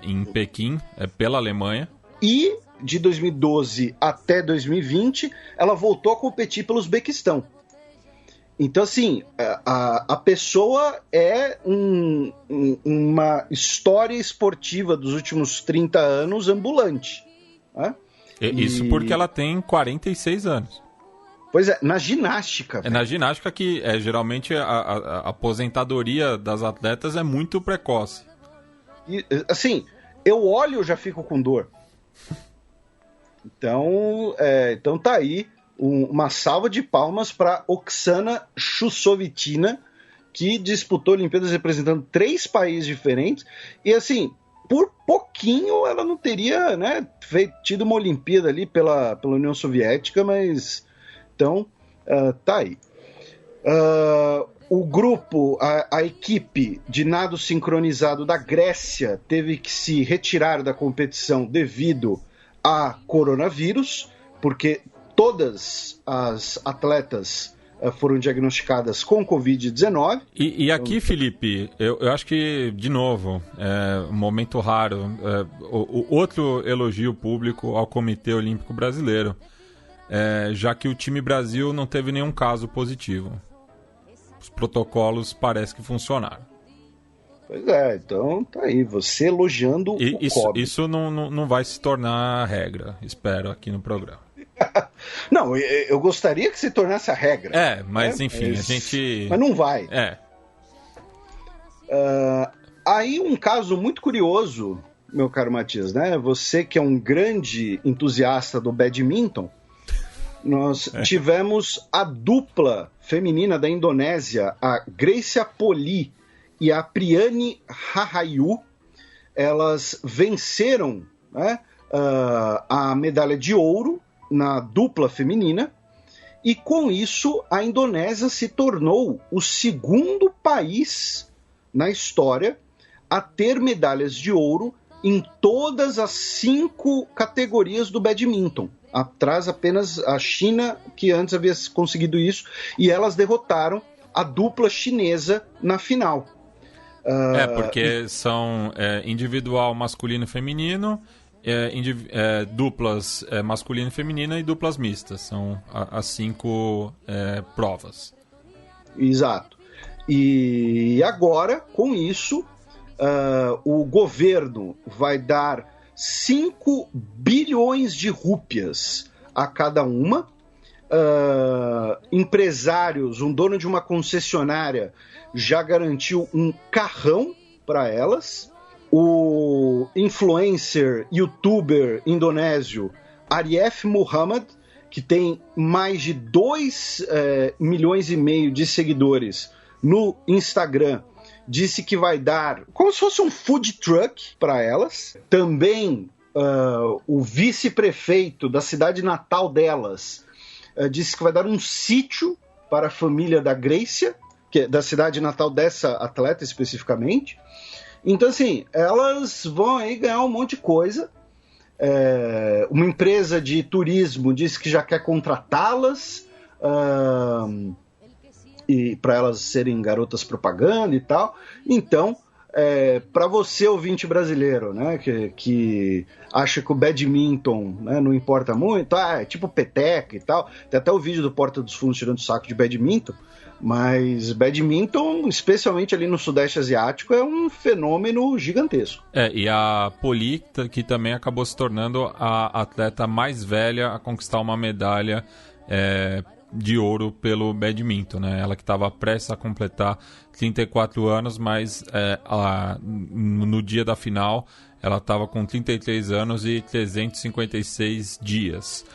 em Pequim, pela Alemanha. E, de 2012 até 2020, ela voltou a competir pelo Uzbequistão. Então, assim, a pessoa é uma história esportiva dos últimos 30 anos ambulante. Né? Isso porque ela tem 46 anos. Pois é, na ginástica. Na ginástica que geralmente a aposentadoria das atletas é muito precoce. E, assim, eu olho e já fico com dor. Então tá aí uma salva de palmas para Oksana Chusovitina, que disputou Olimpíadas representando 3 países diferentes. E assim, por pouquinho ela não teria, né, tido uma Olimpíada ali pela União Soviética, mas então tá aí. O grupo, a equipe de nado sincronizado da Grécia teve que se retirar da competição devido a coronavírus, porque todas as atletas foram diagnosticadas com Covid-19. E aqui, Felipe, eu acho que, de novo, um momento raro, outro elogio público ao Comitê Olímpico Brasileiro, já que o time Brasil não teve nenhum caso positivo. Os protocolos parece que funcionaram. Pois é, então tá aí, você elogiando o COB. Isso não vai se tornar regra, espero, aqui no programa. Não, eu gostaria que se tornasse a regra. Mas enfim, a gente... Mas não vai. Aí um caso muito curioso, meu caro Matias, né? Você que é um grande entusiasta do badminton, nós tivemos a dupla feminina da Indonésia, a Gracia Poli e a Priyani Rahayu. Elas venceram, né, a medalha de ouro na dupla feminina e com isso a Indonésia se tornou o segundo país na história a ter medalhas de ouro em todas as 5 categorias do badminton. Atrás apenas a China, que antes havia conseguido isso, e elas derrotaram a dupla chinesa na final. Porque são individual masculino e feminino, duplas masculina e feminina e duplas mistas. São as 5 provas. Exato. E agora, com isso, o governo vai dar 5 bilhões de rúpias a cada uma. Empresários, um dono de uma concessionária já garantiu um carrão para elas. O influencer, youtuber indonésio Arif Muhammad, que tem mais de 2 milhões e meio de seguidores no Instagram, disse que vai dar como se fosse um food truck para elas. Também o vice-prefeito da cidade natal delas disse que vai dar um sítio para a família da Grécia, que é da cidade natal dessa atleta especificamente. Então, assim, elas vão aí ganhar um monte de coisa. Uma empresa de turismo disse que já quer contratá-las e para elas serem garotas propaganda e tal. Então, para você, ouvinte brasileiro, né, que acha que o badminton, né, não importa muito, é tipo peteca e tal, tem até o vídeo do Porta dos Fundos tirando saco de badminton, mas badminton, especialmente ali no Sudeste Asiático, é um fenômeno gigantesco. E a Poli, que também acabou se tornando a atleta mais velha a conquistar uma medalha de ouro pelo badminton, né? Ela que estava prestes a completar 34 anos, mas no dia da final ela estava com 33 anos e 356 dias.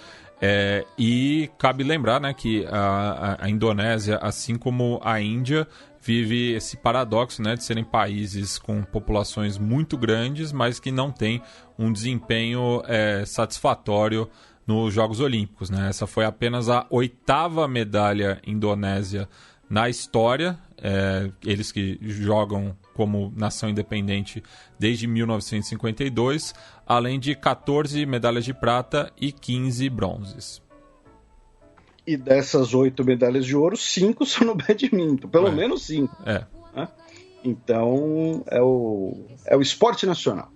E cabe lembrar, né, que a Indonésia, assim como a Índia, vive esse paradoxo, né, de serem países com populações muito grandes, mas que não têm um desempenho satisfatório nos Jogos Olímpicos, né? Essa foi apenas a 8ª medalha indonésia na história. Eles que jogam como nação independente desde 1952, além de 14 medalhas de prata e 15 bronzes. E dessas 8 medalhas de ouro, 5 são no badminton, pelo menos 5. Né? Então, é o esporte nacional.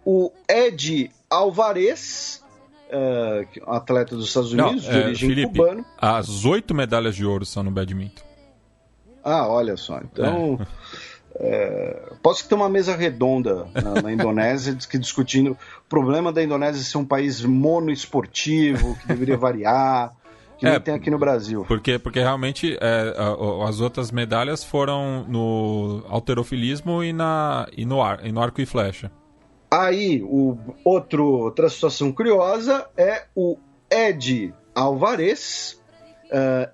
O Ed Alvarez, atleta dos Estados Unidos, de origem Felipe, cubana. As 8 medalhas de ouro são no badminton. Olha só. Então, posso que ter uma mesa redonda na Indonésia discutindo o problema da Indonésia ser um país monoesportivo, que deveria variar, que nem tem aqui no Brasil. Porque realmente as outras medalhas foram no halterofilismo e no arco e flecha. Aí, outra situação curiosa é o Ed Alvarez,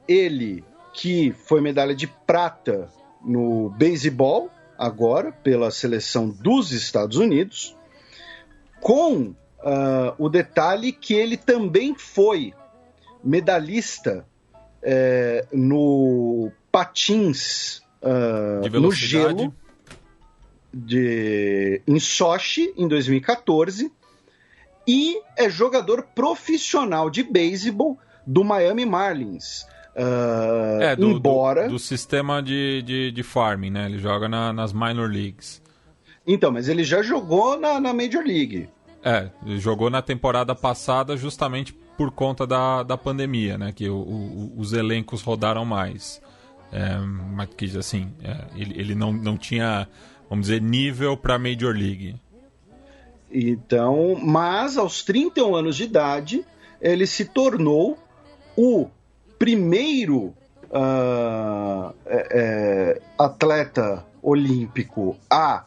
ele que foi medalha de prata no beisebol, agora, pela seleção dos Estados Unidos, com o detalhe que ele também foi medalhista no patins no gelo, em Sochi, em 2014, e é jogador profissional de beisebol do Miami Marlins. Do sistema de farming, né? Ele joga nas minor leagues. Então, mas ele já jogou na Major League. Ele jogou na temporada passada justamente por conta da pandemia, né? Que os elencos rodaram mais. Mas que, assim, ele não tinha, vamos dizer, nível para Major League. Então, mas aos 31 anos de idade, ele se tornou o primeiro atleta olímpico a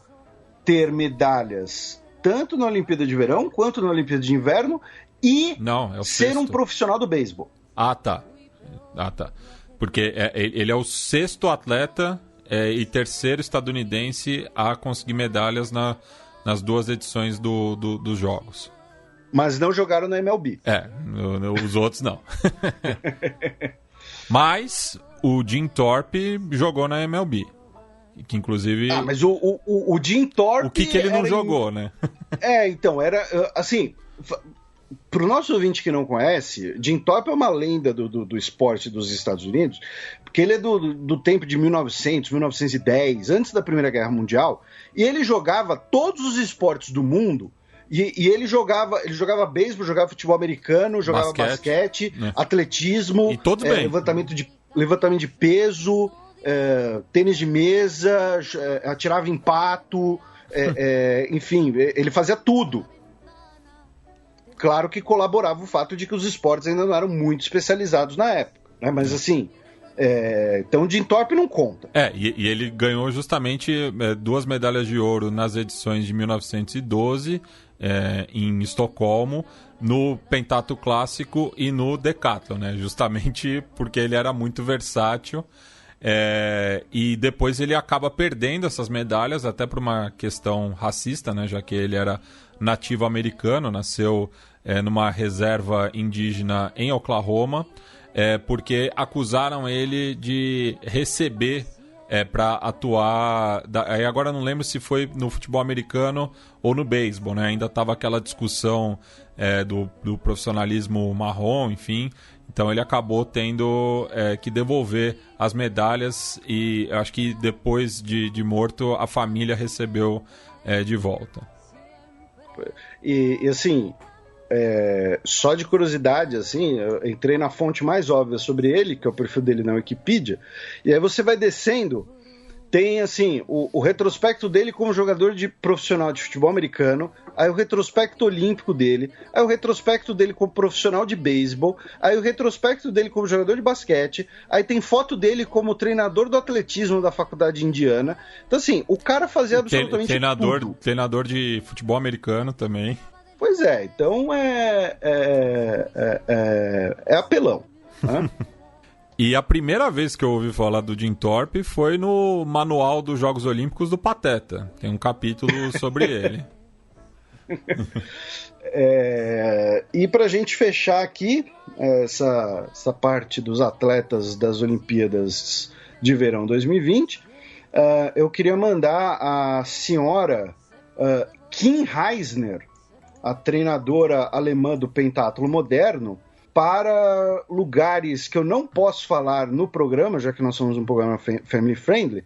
ter medalhas tanto na Olimpíada de Verão quanto na Olimpíada de Inverno e ser um profissional do beisebol. Tá. Porque ele é o 6º atleta e 3º estadunidense a conseguir medalhas nas 2 edições dos Jogos. Mas não jogaram na MLB. Os outros não. Mas o Jim Thorpe jogou na MLB. Que inclusive... mas o Jim Thorpe... O que ele não jogou, né? Então, era assim... Para o nosso ouvinte que não conhece, Jim Thorpe é uma lenda do esporte dos Estados Unidos, porque ele é do tempo de 1900, 1910, antes da Primeira Guerra Mundial, e ele jogava todos os esportes do mundo, e ele jogava beisebol, jogava futebol americano, jogava basquete, atletismo, e todos bem. levantamento de peso, tênis de mesa, atirava em pato, enfim, ele fazia tudo. Claro que colaborava o fato de que os esportes ainda não eram muito especializados na época, né? Mas assim, então o Jim Thorpe não conta. E ele ganhou justamente 2 medalhas de ouro nas edições de 1912 em Estocolmo, no pentatlo clássico e no decathlon, né? Justamente porque ele era muito versátil. E depois ele acaba perdendo essas medalhas até por uma questão racista, né? Já que ele era nativo americano, nasceu numa reserva indígena em Oklahoma, porque acusaram ele de receber para atuar. Aí agora eu não lembro se foi no futebol americano ou no beisebol, né? Ainda estava aquela discussão do profissionalismo marrom, enfim. Então ele acabou tendo que devolver as medalhas e acho que depois de morto a família recebeu de volta. E assim, só de curiosidade, assim, eu entrei na fonte mais óbvia sobre ele, que é o perfil dele na Wikipedia, e aí você vai descendo, tem assim, o retrospecto dele como jogador profissional de futebol americano, aí o retrospecto olímpico dele, aí o retrospecto dele como profissional de beisebol, aí o retrospecto dele como jogador de basquete, aí tem foto dele como treinador do atletismo da faculdade indiana. Então assim, o cara fazia absolutamente tudo. Treinador de futebol americano também. Pois então é apelão, né? E a primeira vez que eu ouvi falar do Jim Thorpe foi no Manual dos Jogos Olímpicos do Pateta. Tem um capítulo sobre ele. E pra gente fechar aqui essa parte dos atletas das Olimpíadas de Verão 2020, eu queria mandar a senhora Kim Reisner, a treinadora alemã do pentatlo moderno, para lugares que eu não posso falar no programa, já que nós somos um programa family friendly,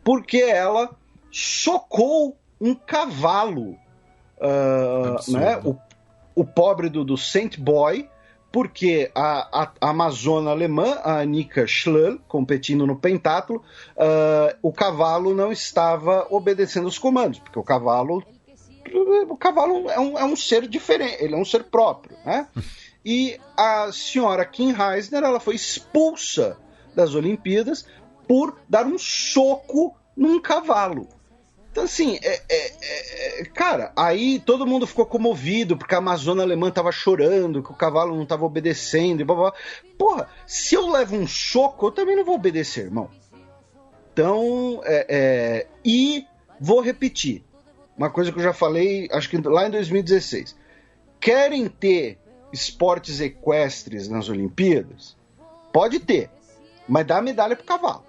porque ela socou um cavalo, né? O pobre do Saint Boy, porque a amazona alemã, a Annika Schlöll, competindo no pentatlo, o cavalo não estava obedecendo os comandos, porque o cavalo é um ser diferente, ele é um ser próprio, né? E a senhora Kim Reisner, ela foi expulsa das Olimpíadas por dar um soco num cavalo. Então, assim, cara, aí todo mundo ficou comovido porque a amazona alemã tava chorando, que o cavalo não tava obedecendo e blá, blá, blá. Porra, se eu levo um soco, eu também não vou obedecer, irmão. Então, e vou repetir uma coisa que eu já falei, acho que lá em 2016. Querem ter esportes equestres nas Olimpíadas? Pode ter, mas dá a medalha pro cavalo.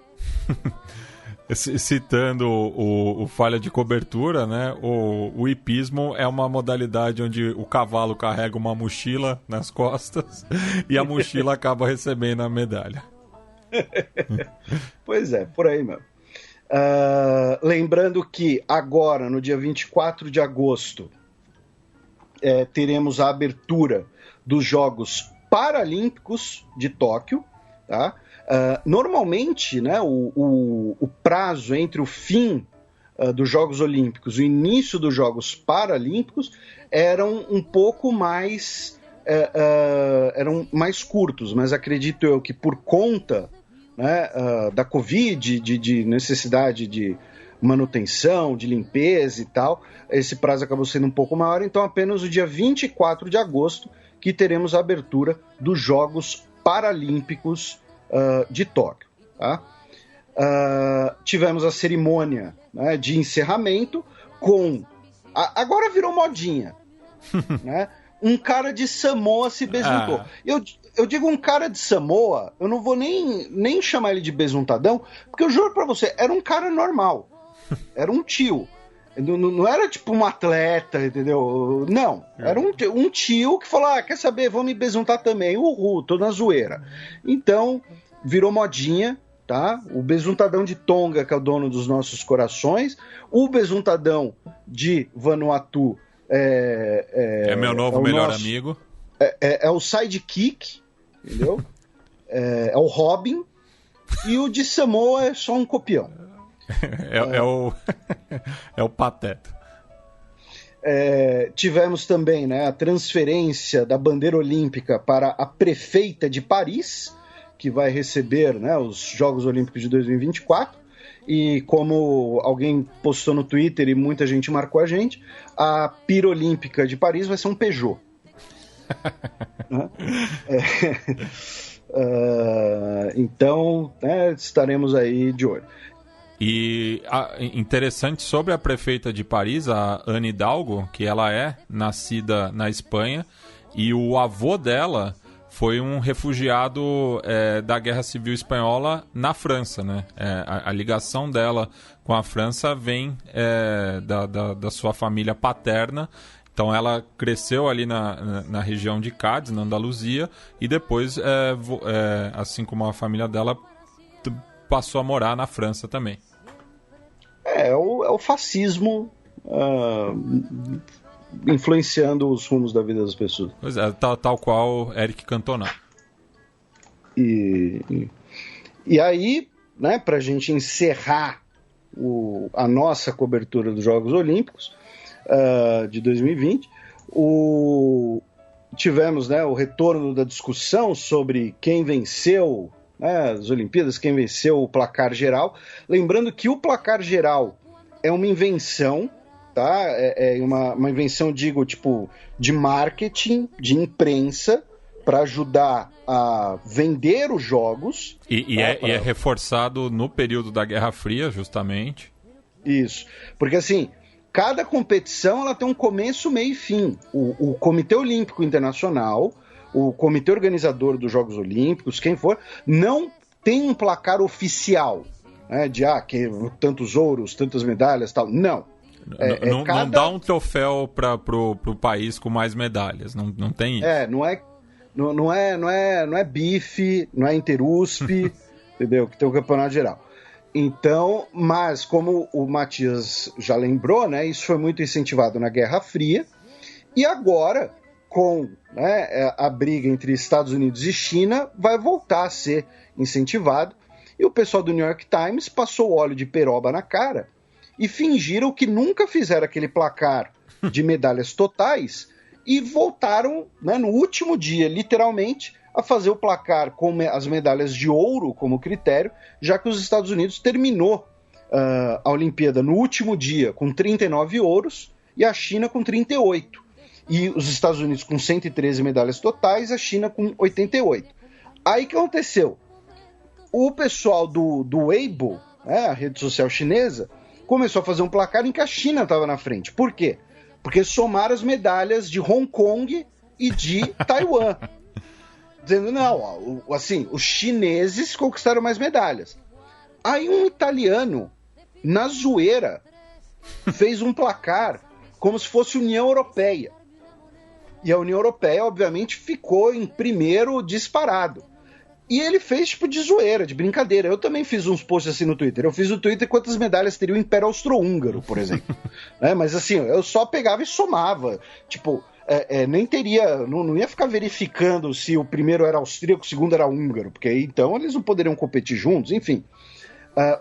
Citando o falha de cobertura, né? O hipismo é uma modalidade onde o cavalo carrega uma mochila nas costas e a mochila acaba recebendo a medalha. Pois é, por aí mesmo. Lembrando que agora, no dia 24 de agosto, teremos a abertura dos Jogos Paralímpicos de Tóquio, tá? Normalmente, né, o prazo entre o fim dos Jogos Olímpicos e o início dos Jogos Paralímpicos eram um pouco mais eram mais curtos, mas acredito eu que por conta, né, da Covid, de necessidade de manutenção, de limpeza e tal, esse prazo acabou sendo um pouco maior, então apenas o dia 24 de agosto que teremos a abertura dos Jogos Paralímpicos de Tóquio. Tá? Tivemos a cerimônia, né, de encerramento com... Agora virou modinha. Né? um cara de Samoa se besuntou. Eu digo um cara de Samoa, eu não vou nem chamar ele de besuntadão, porque eu juro pra você, era um cara normal. Era um tio. Não era tipo um atleta, entendeu? Não. Era um tio que falou: quer saber, vamos me besuntar também. Tô na zoeira. Então, virou modinha, tá? O besuntadão de Tonga, que é o dono dos nossos corações. O besuntadão de Vanuatu é meu novo melhor amigo. É o sidekick, entendeu? É o Robin. E o de Samoa é só um copião. É o Pateta. Tivemos também, né, a transferência da bandeira olímpica para a prefeita de Paris, que vai receber, né, os Jogos Olímpicos de 2024. E como alguém postou no Twitter e muita gente marcou a gente, a pira olímpica de Paris vai ser um Peugeot. Então, né, estaremos aí de olho. E interessante sobre a prefeita de Paris, a Anne Hidalgo, que ela é nascida na Espanha, e o avô dela foi um refugiado da Guerra Civil Espanhola na França, né? A ligação dela com a França vem da sua família paterna. Então ela cresceu ali na região de Cádiz, na Andaluzia, e depois, assim como a família dela, passou a morar na França também. É o fascismo influenciando os rumos da vida das pessoas. Pois é, tal qual Eric Cantona. E aí, né, pra gente encerrar a nossa cobertura dos Jogos Olímpicos de 2020, tivemos, né, o retorno da discussão sobre quem venceu, né, as Olimpíadas, quem venceu o placar geral. Lembrando que o placar geral é uma invenção, tá? É uma invenção, digo, tipo, de marketing, de imprensa, para ajudar a vender os jogos. E é reforçado no período da Guerra Fria, justamente. Isso. Porque, assim, cada competição ela tem um começo, meio e fim. O Comitê Olímpico Internacional, o comitê organizador dos Jogos Olímpicos, quem for, não tem um placar oficial, né, de tantos ouros, tantas medalhas, tal. Não. Não dá um troféu pro país com mais medalhas. Não tem isso. Não é bife, não é interuspe, entendeu? Que tem o campeonato geral. Então, mas como o Matias já lembrou, né, isso foi muito incentivado na Guerra Fria, e agora, com, né, a briga entre Estados Unidos e China, vai voltar a ser incentivado. E o pessoal do New York Times passou óleo de peroba na cara e fingiram que nunca fizeram aquele placar de medalhas totais e voltaram, né, no último dia, literalmente, a fazer o placar com as medalhas de ouro como critério, já que os Estados Unidos terminou a Olimpíada no último dia com 39 ouros e a China com 38. E os Estados Unidos com 113 medalhas totais, a China com 88. Aí o que aconteceu? O pessoal do Weibo, né, a rede social chinesa, começou a fazer um placar em que a China estava na frente. Por quê? Porque somaram as medalhas de Hong Kong e de Taiwan. Dizendo, não, assim, os chineses conquistaram mais medalhas. Aí um italiano, na zoeira, fez um placar como se fosse União Europeia. E a União Europeia, obviamente, ficou em primeiro disparado. E ele fez tipo de zoeira, de brincadeira. Eu também fiz uns posts assim no Twitter. Eu fiz no Twitter quantas medalhas teria o Império Austro-Húngaro, por exemplo. Mas assim, eu só pegava e somava. Tipo, nem teria... Não ia ficar verificando se o primeiro era austríaco, o segundo era húngaro. Porque aí, então, eles não poderiam competir juntos. Enfim.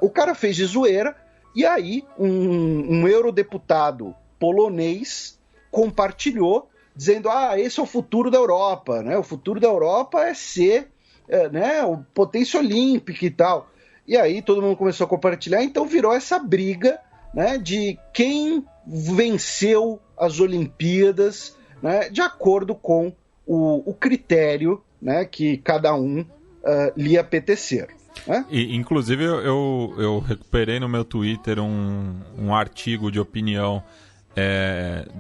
O cara fez de zoeira. E aí, um eurodeputado polonês compartilhou, dizendo, esse é o futuro da Europa, né? O futuro da Europa é ser... né, o potência olímpica e tal. E aí todo mundo começou a compartilhar, então virou essa briga, né, de quem venceu as Olimpíadas, né, de acordo com o critério, né, que cada um lhe apetecer. Né? E, inclusive eu recuperei no meu Twitter um artigo de opinião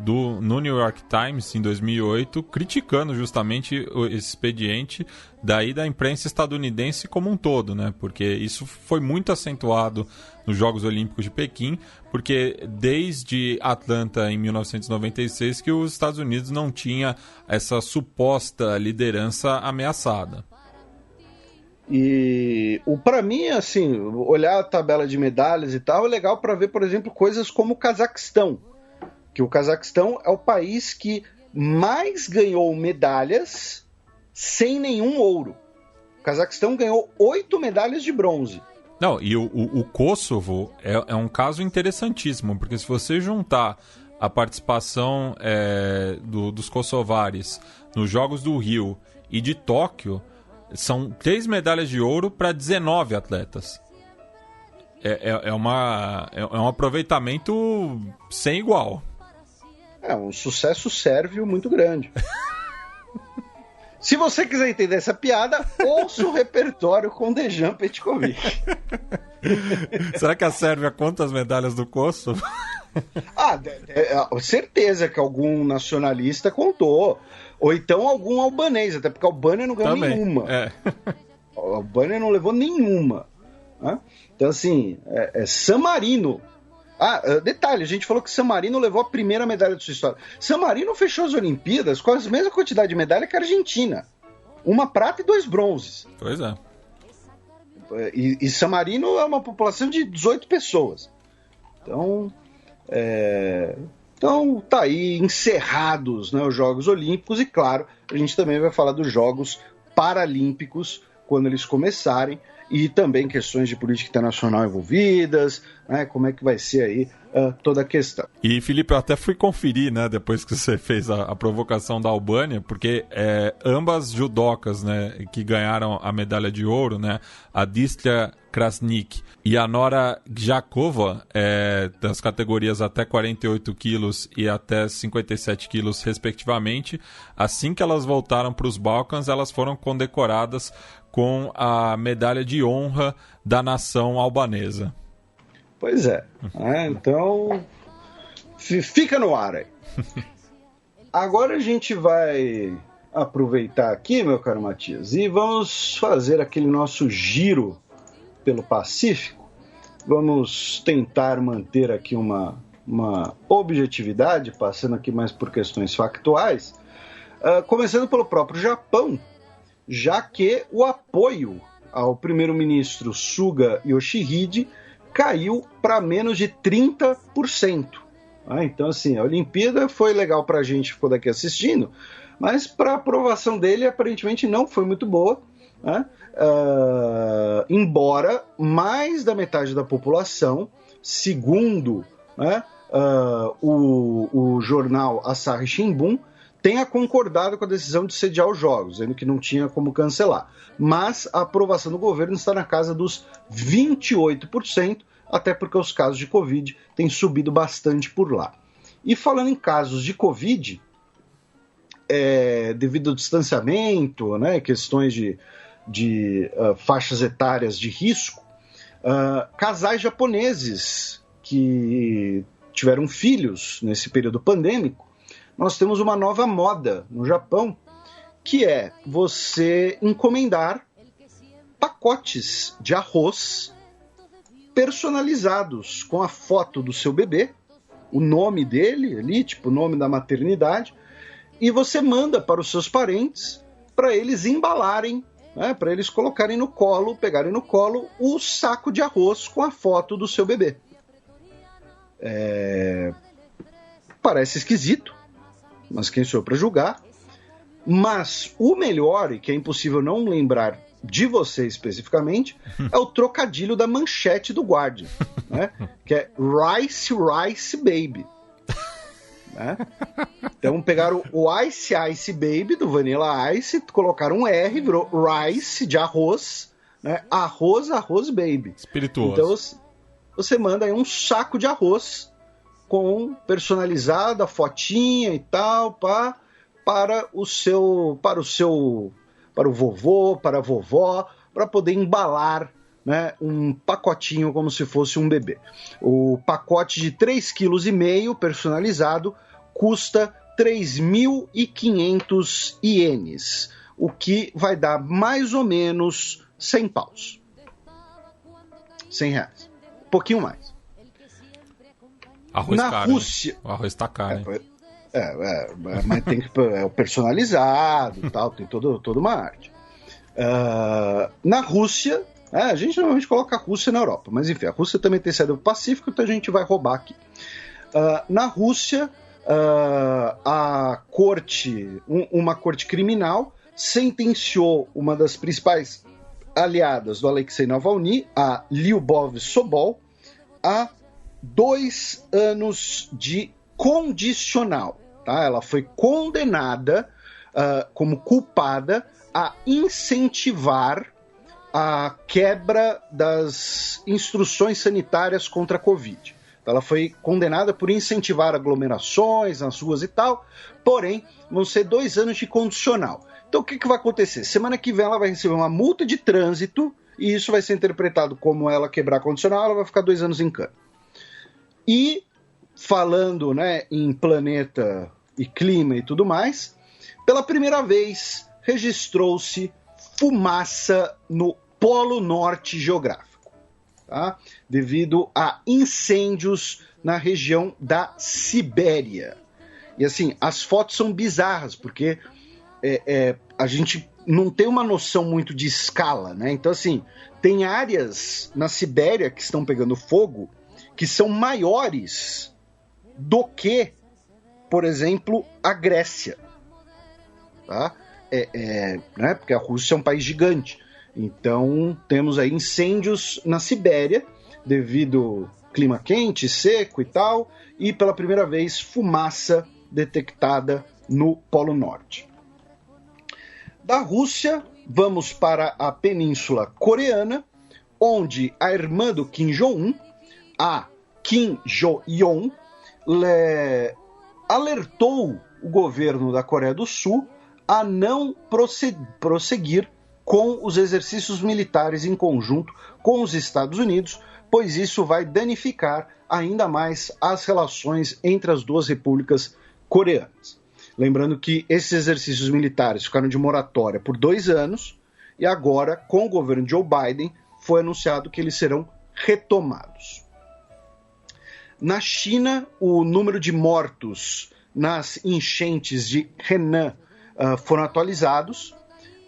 no New York Times em 2008, criticando justamente esse expediente daí da imprensa estadunidense como um todo, né? Porque isso foi muito acentuado nos Jogos Olímpicos de Pequim, porque desde Atlanta em 1996 que os Estados Unidos não tinha essa suposta liderança ameaçada. E para mim, assim, olhar a tabela de medalhas e tal é legal para ver, por exemplo, coisas como o Cazaquistão, que o Cazaquistão é o país que mais ganhou medalhas sem nenhum ouro. O Cazaquistão ganhou 8 medalhas de bronze. Não, e o Kosovo é um caso interessantíssimo, porque se você juntar a participação dos kosovares nos Jogos do Rio e de Tóquio, são 3 medalhas de ouro para 19 atletas. É um aproveitamento sem igual. É um sucesso sérvio muito grande. Se você quiser entender essa piada, ouça o repertório com Dejan Petkovic. Será que a Sérvia conta as medalhas do Kosovo? Certeza que algum nacionalista contou. Ou então algum albanês, até porque a Albânia não ganhou nenhuma. A Albânia não levou nenhuma. Né? Então, assim, San Marino. Detalhe, a gente falou que San Marino levou a primeira medalha de sua história. San Marino fechou as Olimpíadas com a mesma quantidade de medalha que a Argentina. 1 prata e 2 bronzes. Pois é. E San Marino é uma população de 18 pessoas. Então tá aí encerrados, né, os Jogos Olímpicos. E claro, a gente também vai falar dos Jogos Paralímpicos quando eles começarem. E também questões de política internacional envolvidas, né, como é que vai ser aí toda a questão. E, Felipe, eu até fui conferir, né, depois que você fez a provocação da Albânia, porque ambas judocas, né, que ganharam a medalha de ouro, né, a Distria Krasnik e a Nora Gjakova, das categorias até 48 quilos e até 57 quilos, respectivamente, assim que elas voltaram para os Balcãs, elas foram condecoradas com a medalha de honra da nação albanesa. Pois é. Então, fica no ar aí. Agora a gente vai aproveitar aqui, meu caro Matias, e vamos fazer aquele nosso giro pelo Pacífico. Vamos tentar manter aqui uma objetividade, passando aqui mais por questões factuais, começando pelo próprio Japão, já que o apoio ao primeiro-ministro Suga Yoshihide caiu para menos de 30%. Então, assim, a Olimpíada foi legal para a gente que ficou daqui assistindo, mas para a aprovação dele, aparentemente, não foi muito boa, né? Embora mais da metade da população, segundo, né, o jornal Asahi Shimbun, tenha concordado com a decisão de sediar os Jogos, dizendo que não tinha como cancelar. Mas a aprovação do governo está na casa dos 28%, até porque os casos de Covid têm subido bastante por lá. E falando em casos de Covid, devido ao distanciamento, né, questões de faixas etárias de risco, casais japoneses que tiveram filhos nesse período pandêmico, nós temos uma nova moda no Japão, que é você encomendar pacotes de arroz personalizados com a foto do seu bebê, o nome dele ali, tipo o nome da maternidade, e você manda para os seus parentes para eles embalarem, né, para eles colocarem no colo, pegarem no colo o saco de arroz com a foto do seu bebê. Parece esquisito, mas quem sou eu para julgar? Mas o melhor, e que é impossível não lembrar de você especificamente, é o trocadilho da manchete do Guardian, né? Que é Rice, Rice Baby. Né? Então pegaram o Ice Ice Baby do Vanilla Ice, colocaram um R, virou Rice de arroz, né? Arroz, arroz baby. Espirituoso. Então você manda aí um saco de arroz com personalizada, fotinha e tal, para o vovô, para a vovó, para poder embalar né, um pacotinho como se fosse um bebê. O pacote de 3,5 kg personalizado custa 3.500 ienes, o que vai dar mais ou menos 100 paus. 100 reais. Um pouquinho mais. Arroz Na caro, Rússia... O arroz tá caro, hein? Mas tem que é personalizado, tal, tem toda uma arte. Na Rússia, a gente normalmente coloca a Rússia na Europa, mas enfim, a Rússia também tem saído do Pacífico, então a gente vai roubar aqui. Na Rússia, a corte, uma corte criminal, sentenciou uma das principais aliadas do Alexei Navalny, a Lyubov Sobol, a 2 anos de condicional. Tá? Ela foi condenada como culpada a incentivar a quebra das instruções sanitárias contra a Covid. Ela foi condenada por incentivar aglomerações nas ruas e tal, porém, vão ser 2 anos de condicional. Então, o que vai acontecer? Semana que vem ela vai receber uma multa de trânsito e isso vai ser interpretado como ela quebrar a condicional, ela vai ficar 2 anos em cana. E, falando, né, em planeta e clima e tudo mais, pela primeira vez registrou-se fumaça no Polo Norte geográfico, tá? Devido a incêndios na região da Sibéria. E assim, as fotos são bizarras, porque a gente não tem uma noção muito de escala, né? Então assim, tem áreas na Sibéria que estão pegando fogo que são maiores do que, por exemplo, a Grécia, tá? Né? Porque a Rússia é um país gigante. Então, temos aí incêndios na Sibéria, devido ao clima quente, seco e tal, e pela primeira vez, fumaça detectada no Polo Norte. Da Rússia, vamos para a Península Coreana, onde a irmã do Kim Jong-un, a Kim Jo-yeon, alertou o governo da Coreia do Sul a não prosseguir com os exercícios militares em conjunto com os Estados Unidos, pois isso vai danificar ainda mais as relações entre as duas repúblicas coreanas. Lembrando que esses exercícios militares ficaram de moratória por 2 anos e agora, com o governo Joe Biden, foi anunciado que eles serão retomados. Na China, o número de mortos nas enchentes de Henan foram atualizados.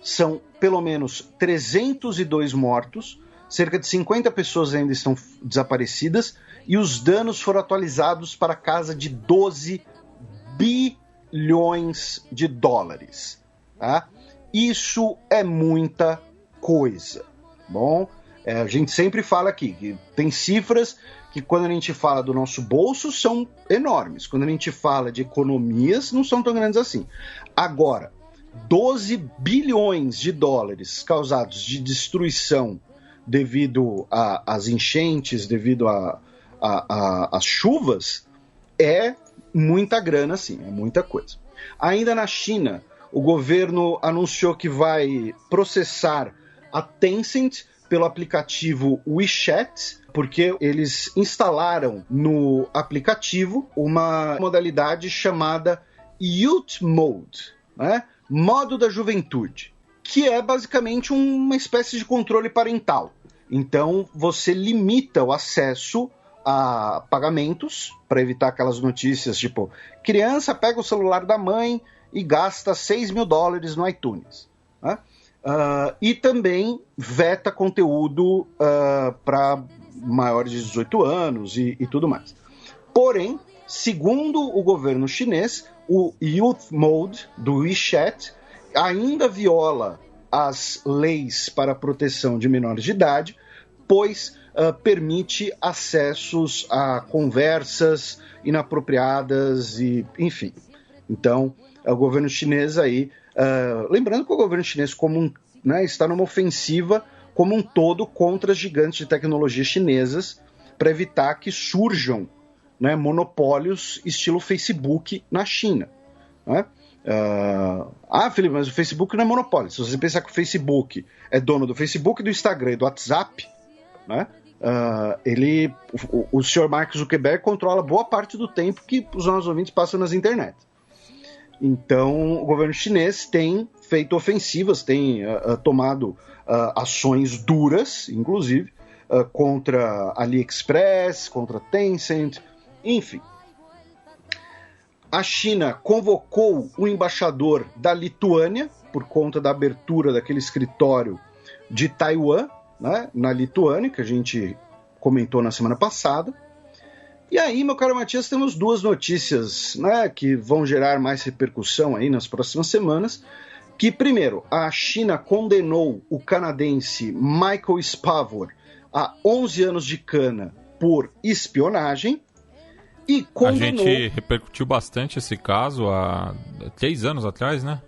São pelo menos 302 mortos, cerca de 50 pessoas ainda estão desaparecidas e os danos foram atualizados para casa de 12 bilhões de dólares. Tá? Isso é muita coisa. Bom, a gente sempre fala aqui que tem cifras que quando a gente fala do nosso bolso são enormes. Quando a gente fala de economias não são tão grandes assim. Agora, 12 bilhões de dólares causados de destruição devido às enchentes, devido às chuvas, é muita grana, sim, é muita coisa. Ainda na China, o governo anunciou que vai processar a Tencent pelo aplicativo WeChat, porque eles instalaram no aplicativo uma modalidade chamada Youth Mode, né? Modo da juventude, que é basicamente uma espécie de controle parental. Então, você limita o acesso a pagamentos, para evitar aquelas notícias tipo, criança pega o celular da mãe e gasta $6.000 no iTunes. Né? E também veta conteúdo para maiores de 18 anos e tudo mais. Porém, segundo o governo chinês, o Youth Mode do WeChat ainda viola as leis para a proteção de menores de idade, pois permite acessos a conversas inapropriadas e, enfim. Então, o governo chinês aí, lembrando que o governo chinês está numa ofensiva como um todo contra as gigantes de tecnologia chinesas para evitar que surjam, né, monopólios estilo Facebook na China. Né? Felipe, mas o Facebook não é monopólio. Se você pensar que o Facebook é dono do Facebook, do Instagram e do WhatsApp, né? O senhor Mark Zuckerberg controla boa parte do tempo que os nossos ouvintes passam nas internet. Então, o governo chinês tem feito ofensivas, tem tomado ações duras, inclusive, contra AliExpress, contra Tencent, enfim. A China convocou o embaixador da Lituânia, por conta da abertura daquele escritório de Taiwan, né, na Lituânia, que a gente comentou na semana passada. E aí, meu caro Matias, temos duas notícias, né, que vão gerar mais repercussão aí nas próximas semanas. Que, primeiro, a China condenou o canadense Michael Spavor a 11 anos de cana por espionagem e condenou... A gente repercutiu bastante esse caso há 3 anos atrás, né?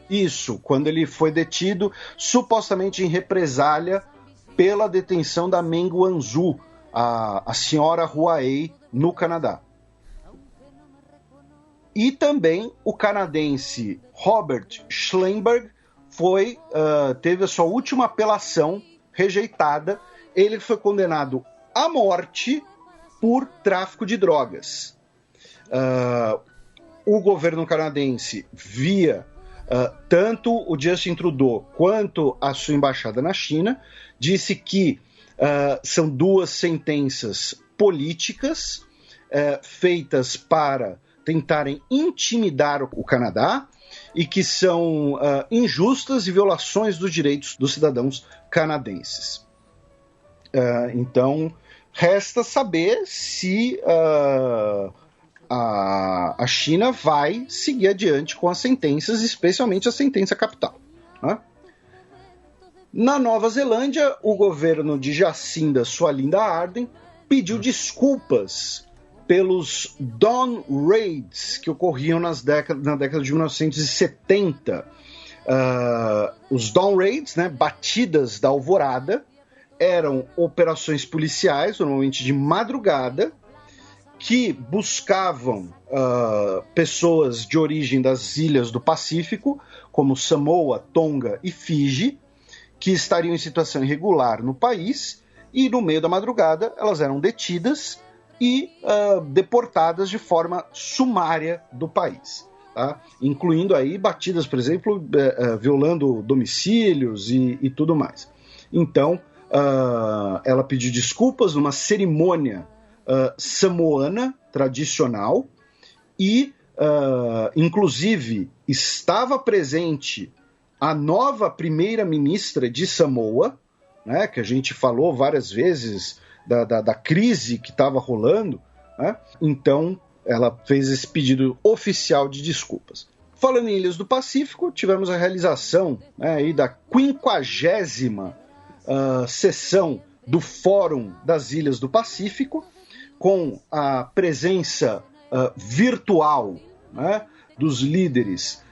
Isso, quando ele foi detido, supostamente em represália pela detenção da Meng Wanzhou, a senhora Huawei, no Canadá. E também o canadense Robert Schlemberg teve a sua última apelação rejeitada. Ele foi condenado à morte por tráfico de drogas. O governo canadense, via tanto o Justin Trudeau quanto a sua embaixada na China, disse que são duas sentenças políticas feitas para tentarem intimidar o Canadá e que são injustas e violações dos direitos dos cidadãos canadenses. Então, resta saber se a China vai seguir adiante com as sentenças, especialmente a sentença capital, né? Na Nova Zelândia, o governo de Jacinda Swalinda Ardern pediu desculpas pelos Dawn Raids que ocorriam na década de 1970. Os Dawn Raids, né, batidas da alvorada, eram operações policiais, normalmente de madrugada, que buscavam pessoas de origem das ilhas do Pacífico, como Samoa, Tonga e Fiji, que estariam em situação irregular no país, e no meio da madrugada elas eram detidas e deportadas de forma sumária do país, tá? Incluindo aí batidas, por exemplo, violando domicílios e tudo mais. Então, ela pediu desculpas numa cerimônia samoana tradicional e, inclusive, estava presente a nova primeira-ministra de Samoa, né, que a gente falou várias vezes da crise que estava rolando, né? Então ela fez esse pedido oficial de desculpas. Falando em Ilhas do Pacífico, tivemos a realização, né, aí da 50ª sessão do Fórum das Ilhas do Pacífico, com a presença virtual, né, dos líderes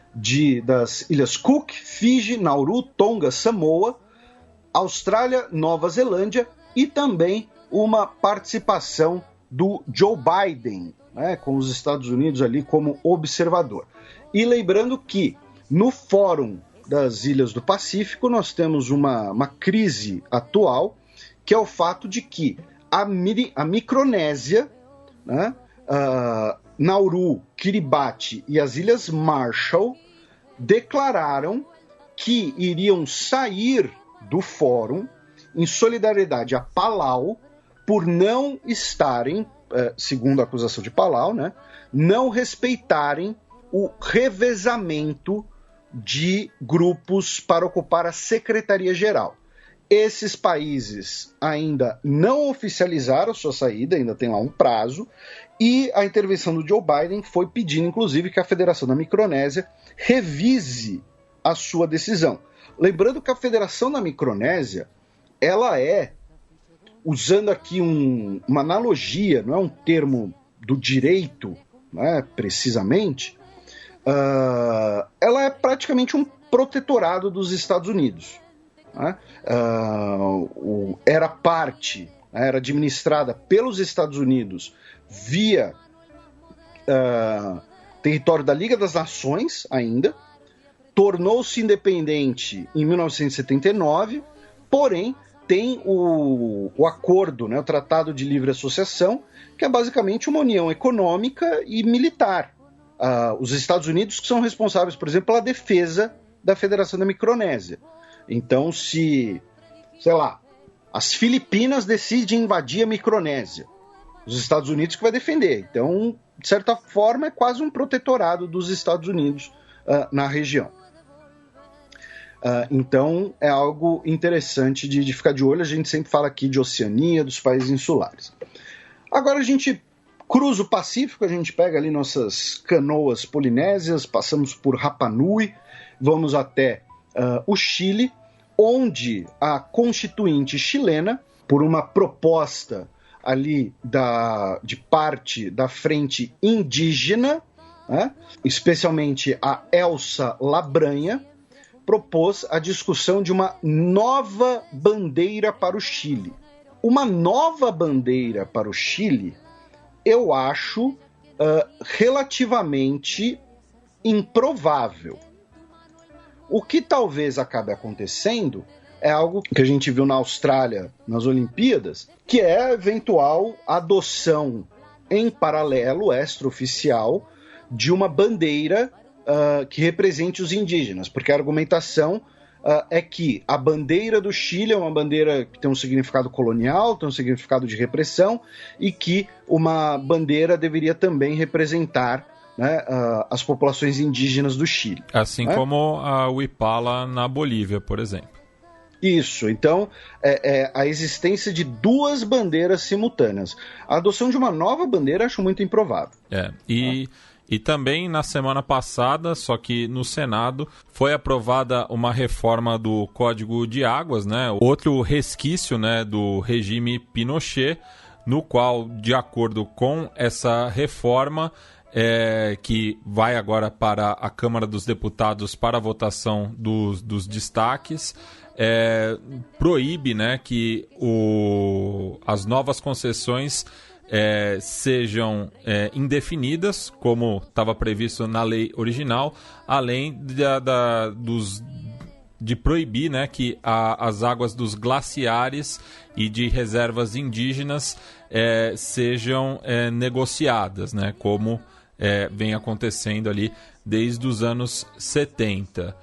das Ilhas Cook, Fiji, Nauru, Tonga, Samoa, Austrália, Nova Zelândia e também uma participação do Joe Biden, né, com os Estados Unidos ali como observador. E lembrando que no Fórum das Ilhas do Pacífico nós temos uma crise atual, que é o fato de que a Micronésia, né, Nauru, Kiribati e as Ilhas Marshall declararam que iriam sair do fórum em solidariedade a Palau por não estarem, segundo a acusação de Palau, né, não respeitarem o revezamento de grupos para ocupar a Secretaria-Geral. Esses países ainda não oficializaram sua saída, ainda tem lá um prazo, e a intervenção do Joe Biden foi pedindo, inclusive, que a Federação da Micronésia revise a sua decisão. Lembrando que a Federação da Micronésia, ela usando aqui uma analogia, não é um termo do direito, né, precisamente, ela é praticamente um protetorado dos Estados Unidos. Né? Era parte, né, era administrada pelos Estados Unidos via território da Liga das Nações ainda, tornou-se independente em 1979, porém tem o acordo, né, o Tratado de Livre Associação, que é basicamente uma união econômica e militar. Os Estados Unidos que são responsáveis, por exemplo, pela defesa da Federação da Micronésia. Então, se, sei lá, as Filipinas decidem invadir a Micronésia, os Estados Unidos que vai defender. Então, de certa forma, é quase um protetorado dos Estados Unidos na região. Então, é algo interessante de ficar de olho. A gente sempre fala aqui de Oceania, dos países insulares. Agora a gente cruza o Pacífico, a gente pega ali nossas canoas polinésias, passamos por Rapa Nui, vamos até o Chile, onde a Constituinte chilena, por uma proposta ali de parte da frente indígena, né, especialmente a Elsa Labranha, propôs a discussão de uma nova bandeira para o Chile. Uma nova bandeira para o Chile, eu acho relativamente improvável. O que talvez acabe acontecendo é algo que a gente viu na Austrália nas Olimpíadas, que é a eventual adoção em paralelo, extraoficial, de uma bandeira que represente os indígenas, porque a argumentação é que a bandeira do Chile é uma bandeira que tem um significado colonial, tem um significado de repressão, e que uma bandeira deveria também representar, né, as populações indígenas do Chile. Assim, né? Como a Huipala na Bolívia, por exemplo. Isso, então a existência de duas bandeiras simultâneas. A adoção de uma nova bandeira acho muito improvável. E também na semana passada, só que no Senado, foi aprovada uma reforma do Código de Águas, né? Outro resquício, né, do regime Pinochet, no qual, de acordo com essa reforma, que vai agora para a Câmara dos Deputados para a votação dos destaques, proíbe, né, que as novas concessões sejam indefinidas, como estava previsto na lei original, além de proibir, né, que as águas dos glaciares e de reservas indígenas sejam negociadas, né, como vem acontecendo ali desde os anos 70.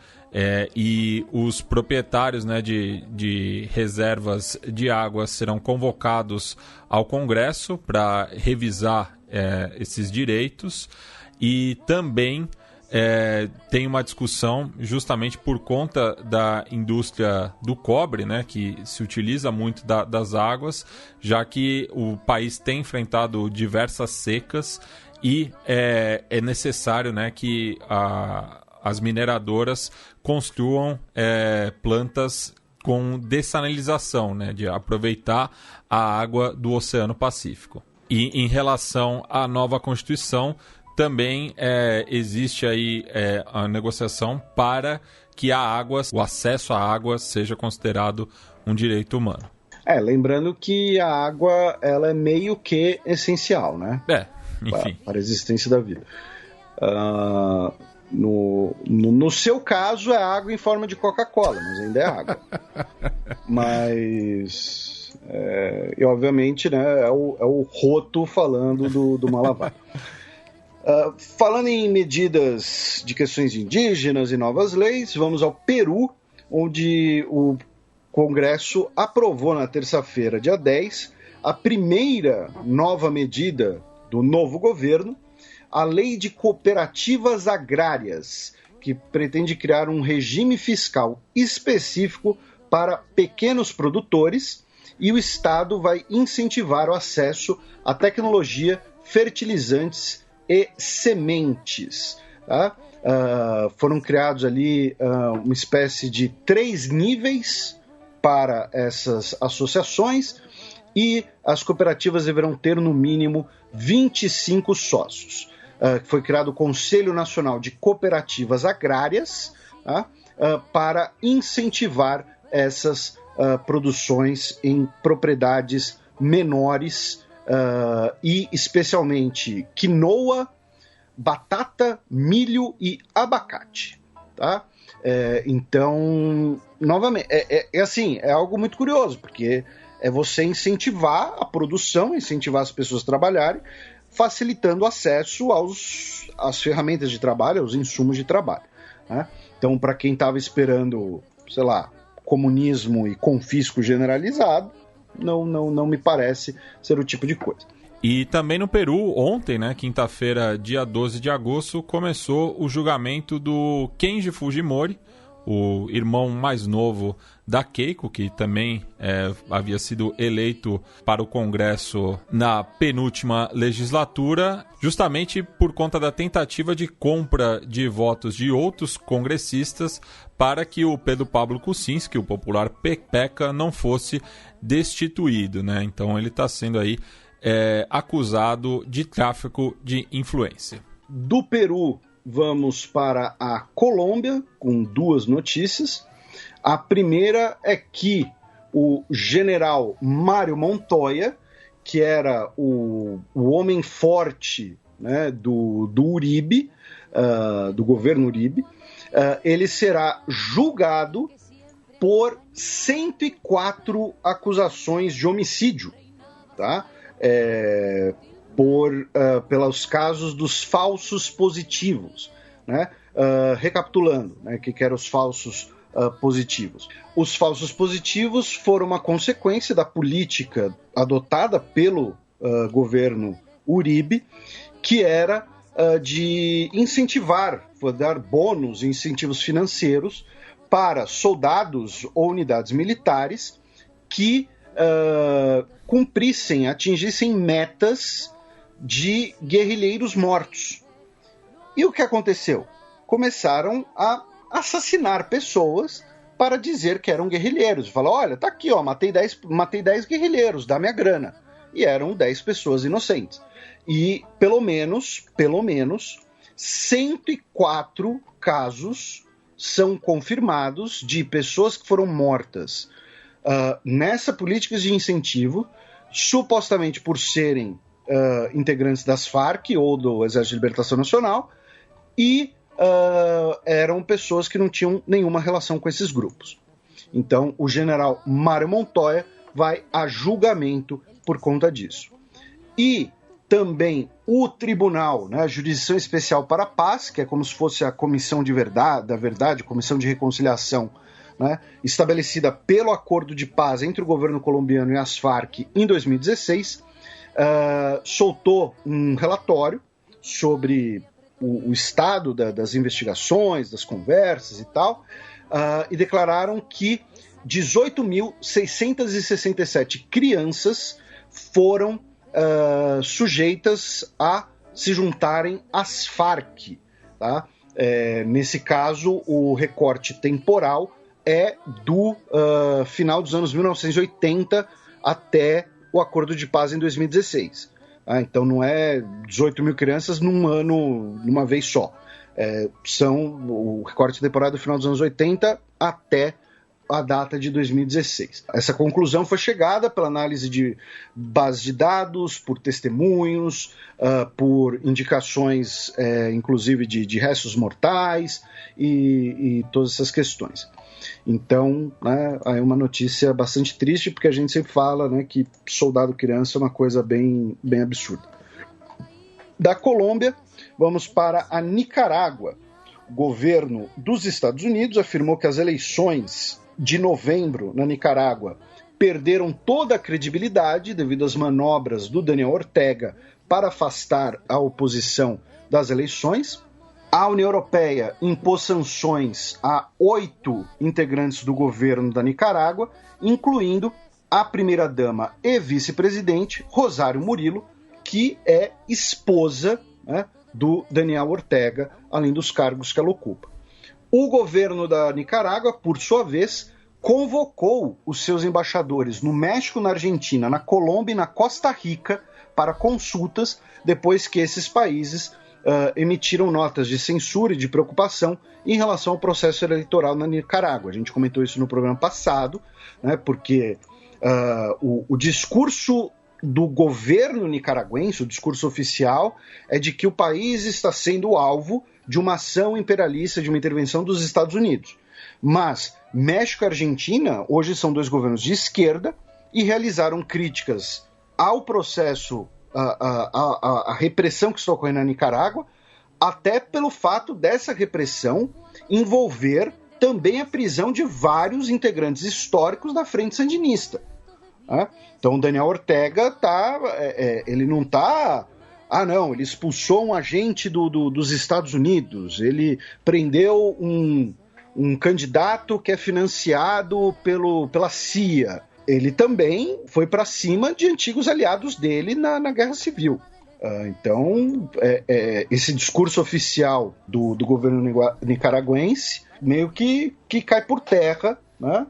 E os proprietários, né, de reservas de água serão convocados ao Congresso para revisar esses direitos, e também tem uma discussão justamente por conta da indústria do cobre, né, que se utiliza muito das águas, já que o país tem enfrentado diversas secas e é necessário, né, que as mineradoras construam plantas com dessalinização, né, de aproveitar a água do Oceano Pacífico. E em relação à nova Constituição, também existe aí a negociação para que o acesso à água seja considerado um direito humano. Lembrando que a água ela é meio que essencial, né? Enfim. Para a existência da vida. No seu caso é água em forma de Coca-Cola, mas ainda é água. Mas e obviamente, né, é o Roto falando do Malabar. Falando em medidas de questões indígenas e novas leis, vamos ao Peru, onde o Congresso aprovou na terça-feira, dia 10, a primeira nova medida do novo governo, a Lei de Cooperativas Agrárias, que pretende criar um regime fiscal específico para pequenos produtores, e o Estado vai incentivar o acesso à tecnologia, fertilizantes e sementes. Tá? Foram criados ali uma espécie de 3 níveis para essas associações, e as cooperativas deverão ter no mínimo 25 sócios. Foi criado o Conselho Nacional de Cooperativas Agrárias, para incentivar essas produções em propriedades menores, e especialmente quinoa, batata, milho e abacate. tá? Então, novamente, assim, é algo muito curioso, porque é você incentivar a produção, incentivar as pessoas a trabalharem, facilitando o acesso às ferramentas de trabalho, aos insumos de trabalho, né? Então, para quem estava esperando, sei lá, comunismo e confisco generalizado, não me parece ser o tipo de coisa. E também no Peru, ontem, né, quinta-feira, dia 12 de agosto, começou o julgamento do Kenji Fujimori, o irmão mais novo da Keiko, que também havia sido eleito para o Congresso na penúltima legislatura, justamente por conta da tentativa de compra de votos de outros congressistas para que o Pedro Pablo Kuczynski, o popular Pepeca, não fosse destituído, né? Então ele está sendo aí acusado de tráfico de influência. Do Peru, vamos para a Colômbia, com duas notícias. A primeira é que o general Mário Montoya, que era o homem forte, né, do Uribe, do governo Uribe, ele será julgado por 104 acusações de homicídio, tá? Pelos casos dos falsos positivos, né? Recapitulando, né, o que eram os falsos positivos. Os falsos positivos foram uma consequência da política adotada pelo governo Uribe, que era de incentivar, dar bônus, incentivos financeiros para soldados ou unidades militares que cumprissem, atingissem metas de guerrilheiros mortos. E o que aconteceu? Começaram a assassinar pessoas para dizer que eram guerrilheiros. Falaram, olha, tá aqui, ó, matei 10 guerrilheiros, dá minha grana. E eram 10 pessoas inocentes. E pelo menos 104 casos são confirmados de pessoas que foram mortas nessa política de incentivo, supostamente por serem integrantes das Farc ou do Exército de Libertação Nacional, e eram pessoas que não tinham nenhuma relação com esses grupos. Então, o general Mário Montoya vai a julgamento por conta disso. E também o tribunal, né, a Jurisdição Especial para a Paz, que é como se fosse a Comissão da Verdade, Comissão de Reconciliação, né, estabelecida pelo Acordo de Paz entre o governo colombiano e as Farc em 2016, soltou um relatório sobre o estado das investigações, das conversas e tal, e declararam que 18.667 crianças foram sujeitas a se juntarem às Farc. Tá? Nesse caso, o recorte temporal é do final dos anos 1980 até o Acordo de Paz em 2016. Então não é 18 mil crianças num ano, numa vez só. O recorte temporal do final dos anos 80 até a data de 2016. Essa conclusão foi chegada pela análise de bases de dados, por testemunhos, por indicações, inclusive, de restos mortais e todas essas questões. Então, né, é uma notícia bastante triste, porque a gente sempre fala, né, que soldado criança é uma coisa bem absurda. Da Colômbia, vamos para a Nicarágua. O governo dos Estados Unidos afirmou que as eleições de novembro na Nicarágua perderam toda a credibilidade devido às manobras do Daniel Ortega para afastar a oposição das eleições. A União Europeia impôs sanções a 8 integrantes do governo da Nicarágua, incluindo a primeira-dama e vice-presidente Rosário Murillo, que é esposa, né, do Daniel Ortega, além dos cargos que ela ocupa. O governo da Nicarágua, por sua vez, convocou os seus embaixadores no México, na Argentina, na Colômbia e na Costa Rica para consultas, depois que esses países emitiram notas de censura e de preocupação em relação ao processo eleitoral na Nicarágua. A gente comentou isso no programa passado, né, porque o discurso do governo nicaragüense, o discurso oficial, é de que o país está sendo alvo de uma ação imperialista, de uma intervenção dos Estados Unidos. Mas México e Argentina hoje são dois governos de esquerda e realizaram críticas ao processo, a repressão que está ocorrendo na Nicarágua, até pelo fato dessa repressão envolver também a prisão de vários integrantes históricos da Frente Sandinista. Então, Daniel Ortega ele não está... ele expulsou um agente dos Estados Unidos, ele prendeu um candidato que é financiado pela CIA. Ele também foi para cima de antigos aliados dele na Guerra Civil. Então, esse discurso oficial do governo nicaragüense meio que cai por terra, né,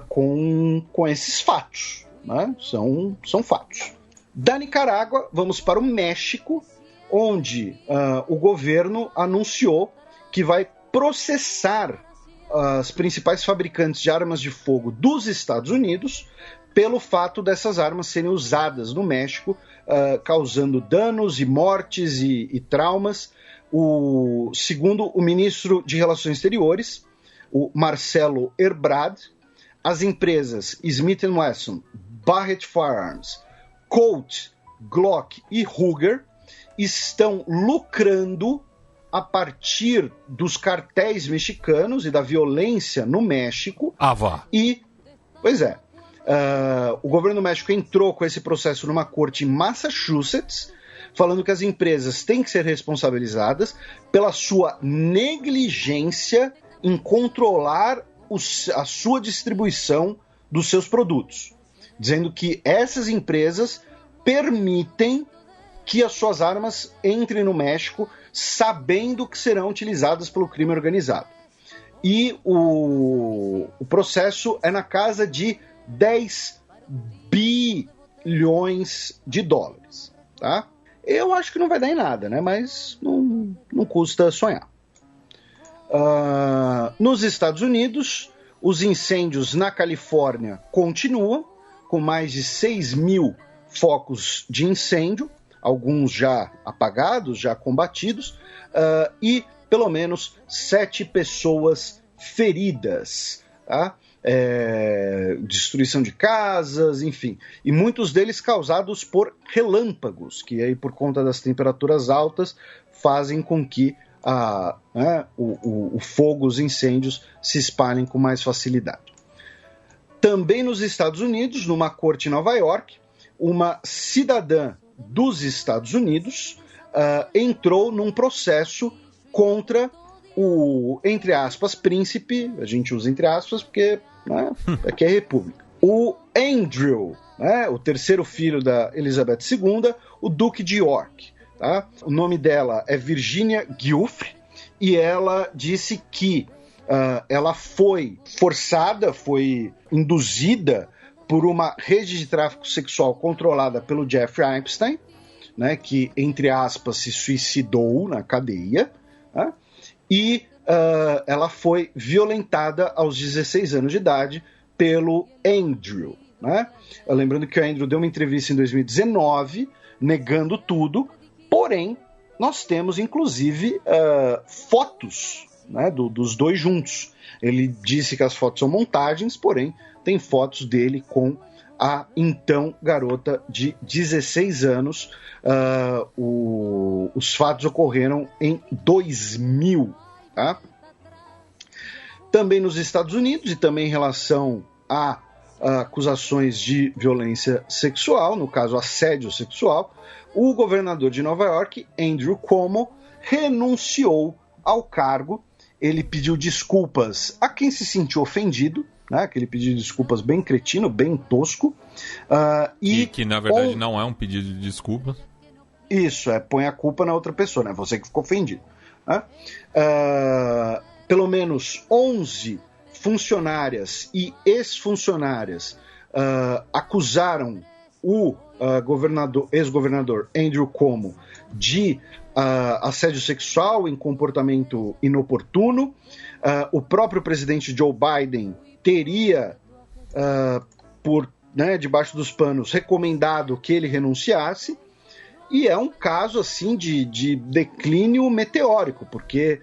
com esses fatos. Né? São fatos. Da Nicarágua, vamos para o México, onde o governo anunciou que vai processar as principais fabricantes de armas de fogo dos Estados Unidos pelo fato dessas armas serem usadas no México, causando danos e mortes e traumas. Segundo o ministro de Relações Exteriores, o Marcelo Ebrard, as empresas Smith & Wesson, Barrett Firearms, Colt, Glock e Ruger estão lucrando a partir dos cartéis mexicanos e da violência no México. O governo do México entrou com esse processo numa corte em Massachusetts, falando que as empresas têm que ser responsabilizadas pela sua negligência em controlar a sua distribuição dos seus produtos, dizendo que essas empresas permitem que as suas armas entrem no México sabendo que serão utilizadas pelo crime organizado. E o processo é na casa de 10 bilhões de dólares. Tá? Eu acho que não vai dar em nada, né? Mas não custa sonhar. Nos Estados Unidos, os incêndios na Califórnia continuam, com mais de 6 mil focos de incêndio, alguns já apagados, já combatidos, e pelo menos 7 pessoas feridas. Tá? Destruição de casas, enfim. E muitos deles causados por relâmpagos, que aí, por conta das temperaturas altas, fazem com que o fogo, os incêndios, se espalhem com mais facilidade. Também nos Estados Unidos, numa corte em Nova York, uma cidadã dos Estados Unidos entrou num processo contra o, entre aspas, príncipe, a gente usa entre aspas porque aqui é república, o Andrew, o terceiro filho da Elizabeth II, o Duque de York. Tá? O nome dela é Virginia Giuffre e ela disse que ela foi forçada, foi induzida por uma rede de tráfico sexual controlada pelo Jeffrey Epstein, né, que, entre aspas, se suicidou na cadeia, né, e ela foi violentada aos 16 anos de idade pelo Andrew. Né? Lembrando que o Andrew deu uma entrevista em 2019, negando tudo, porém, nós temos, inclusive, fotos, né, dos dois juntos. Ele disse que as fotos são montagens, porém, tem fotos dele com a então garota de 16 anos. Os fatos ocorreram em 2000. Tá? Também nos Estados Unidos e também em relação a acusações de violência sexual, no caso assédio sexual, o governador de Nova York, Andrew Cuomo, renunciou ao cargo. Ele pediu desculpas a quem se sentiu ofendido, né? Aquele pedido de desculpas bem cretino, bem tosco. E que na verdade não é um pedido de desculpas. Isso, põe a culpa na outra pessoa, né? Você que ficou ofendido. Né? Pelo menos 11 funcionárias e ex-funcionárias acusaram o ex-governador Andrew Cuomo de assédio sexual em comportamento inoportuno. O próprio presidente Joe Biden teria, debaixo dos panos, recomendado que ele renunciasse. E é um caso assim de declínio meteórico, porque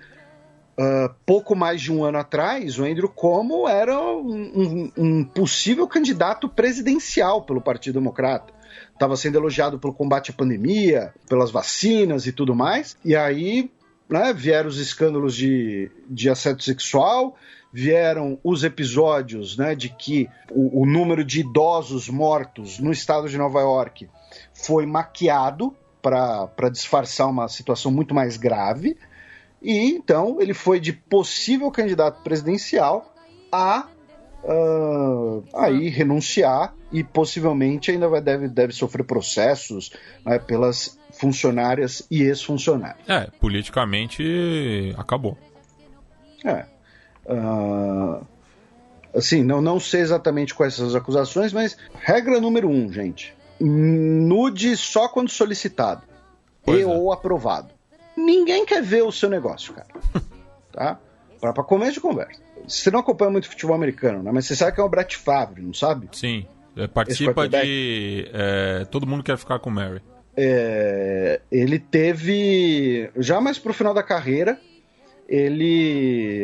pouco mais de um ano atrás, o Andrew Cuomo era um possível candidato presidencial pelo Partido Democrata. Estava sendo elogiado pelo combate à pandemia, pelas vacinas e tudo mais. E aí, né, vieram os escândalos de assédio sexual, vieram os episódios, né, de que o número de idosos mortos no estado de Nova York foi maquiado para disfarçar uma situação muito mais grave. E então ele foi de possível candidato presidencial a aí renunciar e possivelmente ainda deve sofrer processos, né, pelas funcionárias e ex-funcionários. Politicamente acabou. Assim, não sei exatamente quais são as acusações, mas regra número 1, gente: nude só quando solicitado ou aprovado. Ninguém quer ver o seu negócio, cara. Tá? Para começo de conversa. Você não acompanha muito futebol americano, né? Mas você sabe que é o Brett Favre, não sabe? Sim. Participa de Todo Mundo Quer Ficar com o Mary. Ele teve, já mais pro final da carreira,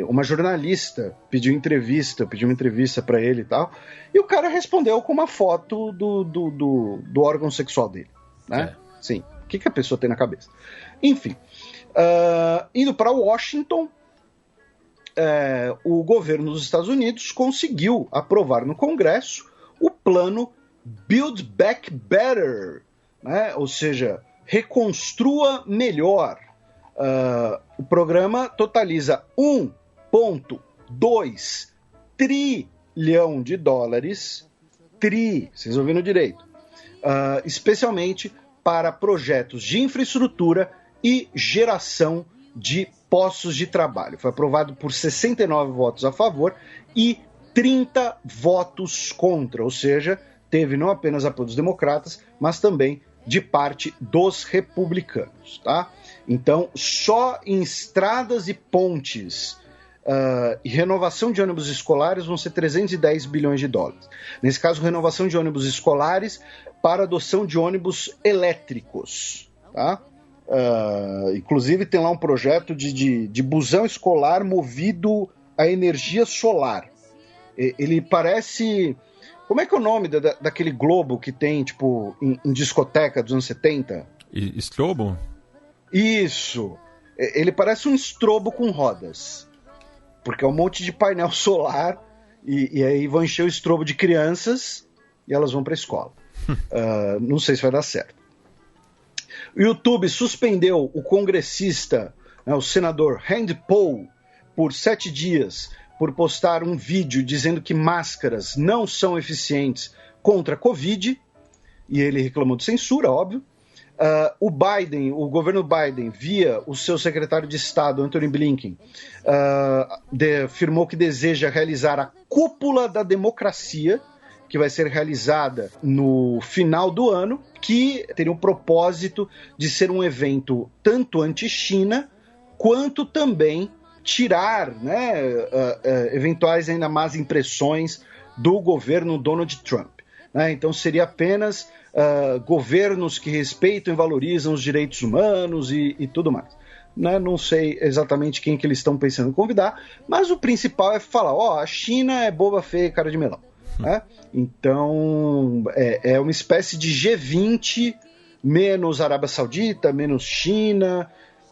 uma jornalista pediu uma entrevista para ele e tal, e o cara respondeu com uma foto do órgão sexual dele, né? Sim. O que a pessoa tem na cabeça? Enfim, indo para Washington, o governo dos Estados Unidos conseguiu aprovar no Congresso o plano Build Back Better, né? Ou seja, reconstrua melhor. O programa totaliza $1,2 trilhão, vocês ouviram direito, especialmente para projetos de infraestrutura e geração de postos de trabalho. Foi aprovado por 69 votos a favor e 30 votos contra, ou seja, teve não apenas apoio dos democratas, mas também de parte dos republicanos, tá? Então, só em estradas e pontes e renovação de ônibus escolares vão ser $310 bilhões. Nesse caso, renovação de ônibus escolares para adoção de ônibus elétricos, tá? Inclusive tem lá um projeto de busão escolar movido a energia solar. Ele parece... Como é que é o nome daquele globo que tem, tipo, em discoteca dos anos 70? Estrobo? Isso! Ele parece um estrobo com rodas. Porque é um monte de painel solar e aí vão encher o estrobo de crianças e elas vão para a escola. Não sei se vai dar certo. O YouTube suspendeu o congressista, né, o senador Rand Paul, por 7 dias, por postar um vídeo dizendo que máscaras não são eficientes contra a Covid, e ele reclamou de censura, óbvio. O governo Biden, via o seu secretário de Estado, Antony Blinken, afirmou que deseja realizar a Cúpula da Democracia, que vai ser realizada no final do ano, que teria o propósito de ser um evento tanto anti-China, quanto também tirar, né, eventuais ainda más impressões do governo Donald Trump, né? Então seria apenas governos que respeitam e valorizam os direitos humanos e tudo mais, né? Não sei exatamente quem que eles estão pensando em convidar, mas o principal é falar, a China é boba, feia e cara de melão, né? Então é uma espécie de G20 menos Arábia Saudita, menos China.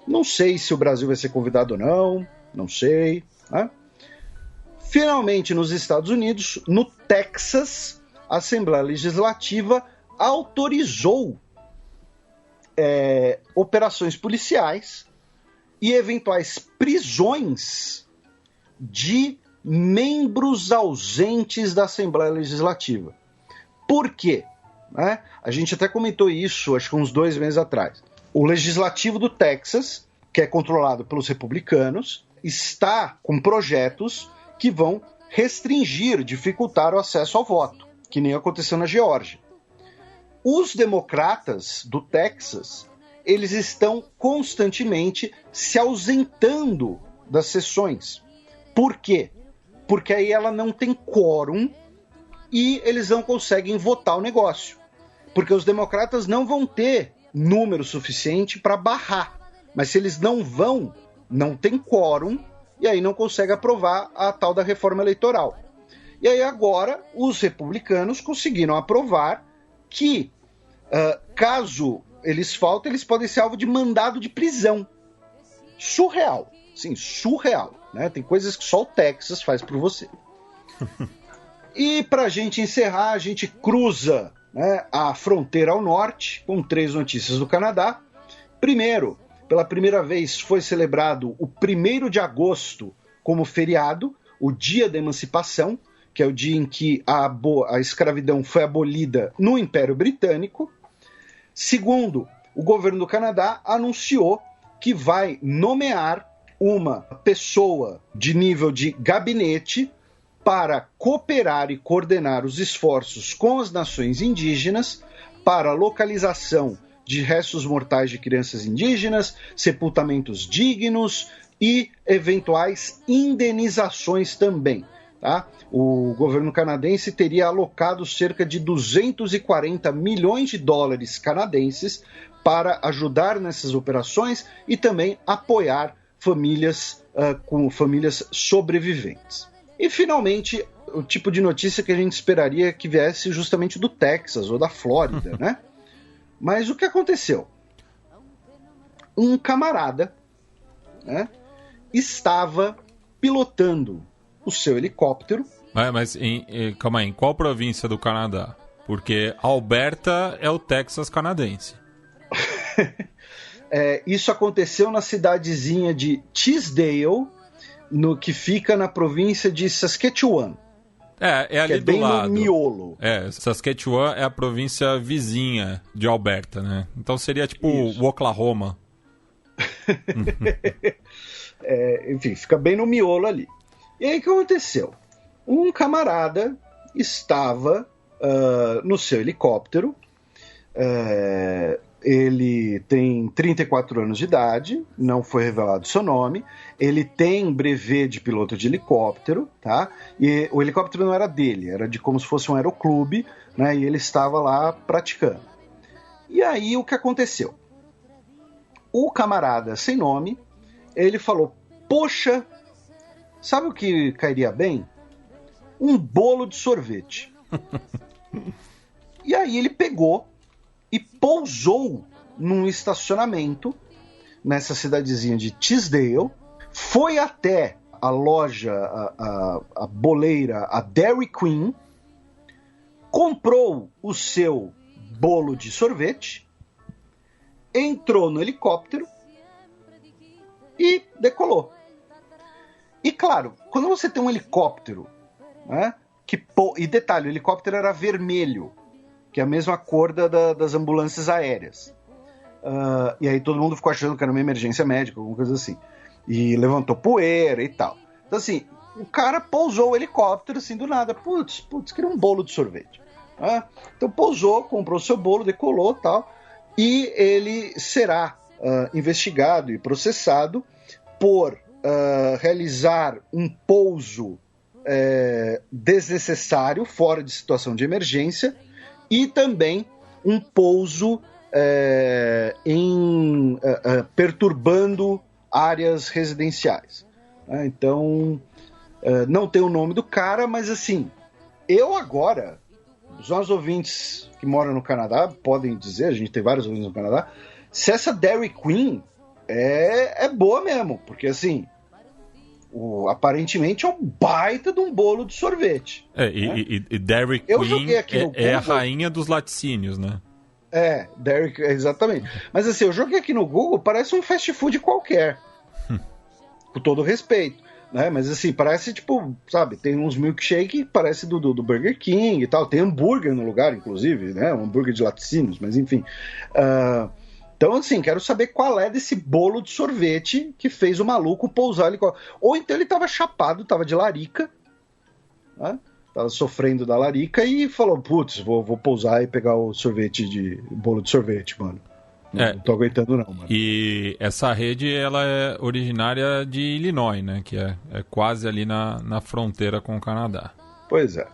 Não sei se o Brasil vai ser convidado ou não sei, né? Finalmente, nos Estados Unidos, no Texas, a Assembleia Legislativa autorizou operações policiais e eventuais prisões de membros ausentes da Assembleia Legislativa. Por quê? Né? A gente até comentou isso, acho que uns 2 meses atrás. O Legislativo do Texas, que é controlado pelos republicanos, está com projetos que vão restringir, dificultar o acesso ao voto, que nem aconteceu na Geórgia. Os democratas do Texas, eles estão constantemente se ausentando das sessões. Por quê? Porque aí ela não tem quórum e eles não conseguem votar o negócio. Porque os democratas não vão ter número suficiente para barrar. Mas se eles não vão, não tem quórum, e aí não consegue aprovar a tal da reforma eleitoral. E aí agora os republicanos conseguiram aprovar que, caso eles faltem, eles podem ser alvo de mandado de prisão. Surreal. Sim, surreal. Né? Tem coisas que só o Texas faz por você. E para a gente encerrar, a gente cruza, né, a fronteira ao norte com 3 notícias do Canadá. Primeiro, pela primeira vez foi celebrado o 1º de agosto como feriado, o Dia da Emancipação, que é o dia em que a escravidão foi abolida no Império Britânico. Segundo, o governo do Canadá anunciou que vai nomear uma pessoa de nível de gabinete para cooperar e coordenar os esforços com as nações indígenas para a localização de restos mortais de crianças indígenas, sepultamentos dignos e eventuais indenizações também. Tá? O governo canadense teria alocado cerca de 240 milhões de dólares canadenses para ajudar nessas operações e também apoiar famílias com famílias sobreviventes. E, finalmente, o tipo de notícia que a gente esperaria que viesse justamente do Texas ou da Flórida, né? Mas o que aconteceu? Um camarada, né, estava pilotando o seu helicóptero. Mas calma aí, em qual província do Canadá? Porque Alberta é o Texas canadense. Isso aconteceu na cidadezinha de Teesdale, que fica na província de Saskatchewan. É ali que é do bem lado. No miolo. Saskatchewan é a província vizinha de Alberta, né? Então seria tipo o Oklahoma. Enfim, fica bem no miolo ali. E aí o que aconteceu? Um camarada estava no seu helicóptero. Ele tem 34 anos de idade, não foi revelado seu nome, ele tem brevet de piloto de helicóptero, tá? E o helicóptero não era dele, era de como se fosse um aeroclube, né? E ele estava lá praticando. E aí o que aconteceu? O camarada sem nome, ele falou, poxa, sabe o que cairia bem? Um bolo de sorvete. E aí ele pegou e pousou num estacionamento nessa cidadezinha de Teesdale, foi até a loja, a boleira, a Dairy Queen, comprou o seu bolo de sorvete, entrou no helicóptero e decolou. E claro, quando você tem um helicóptero, né, e detalhe, o helicóptero era vermelho, que é a mesma cor das ambulâncias aéreas. E aí todo mundo ficou achando que era uma emergência médica, alguma coisa assim. E levantou poeira e tal. Então assim, o cara pousou o helicóptero assim do nada. Putz, queria um bolo de sorvete. Então pousou, comprou seu bolo, decolou e tal. E ele será investigado e processado por realizar um pouso desnecessário, fora de situação de emergência, e também um pouso perturbando áreas residenciais. Então, não tem o nome do cara, mas assim, eu agora, os nossos ouvintes que moram no Canadá podem dizer, a gente tem vários ouvintes no Canadá, se essa Dairy Queen é boa mesmo, porque assim, aparentemente é um baita de um bolo de sorvete. E Dairy Queen é a rainha dos laticínios, né? Exatamente. Mas assim, eu joguei aqui no Google, parece um fast food qualquer. Com todo respeito. Né? Mas assim, parece tipo, sabe, tem uns milkshake que parece do Burger King e tal. Tem hambúrguer no lugar, inclusive, né? Um hambúrguer de laticínios, mas enfim. Então, assim, quero saber qual é desse bolo de sorvete que fez o maluco pousar ali. Ou então ele tava chapado, tava de larica, né? Tava sofrendo da larica e falou, putz, vou pousar e pegar o bolo de sorvete, mano. Não tô aguentando não, mano. E essa rede, ela é originária de Illinois, né? Que é quase ali na fronteira com o Canadá. Pois é.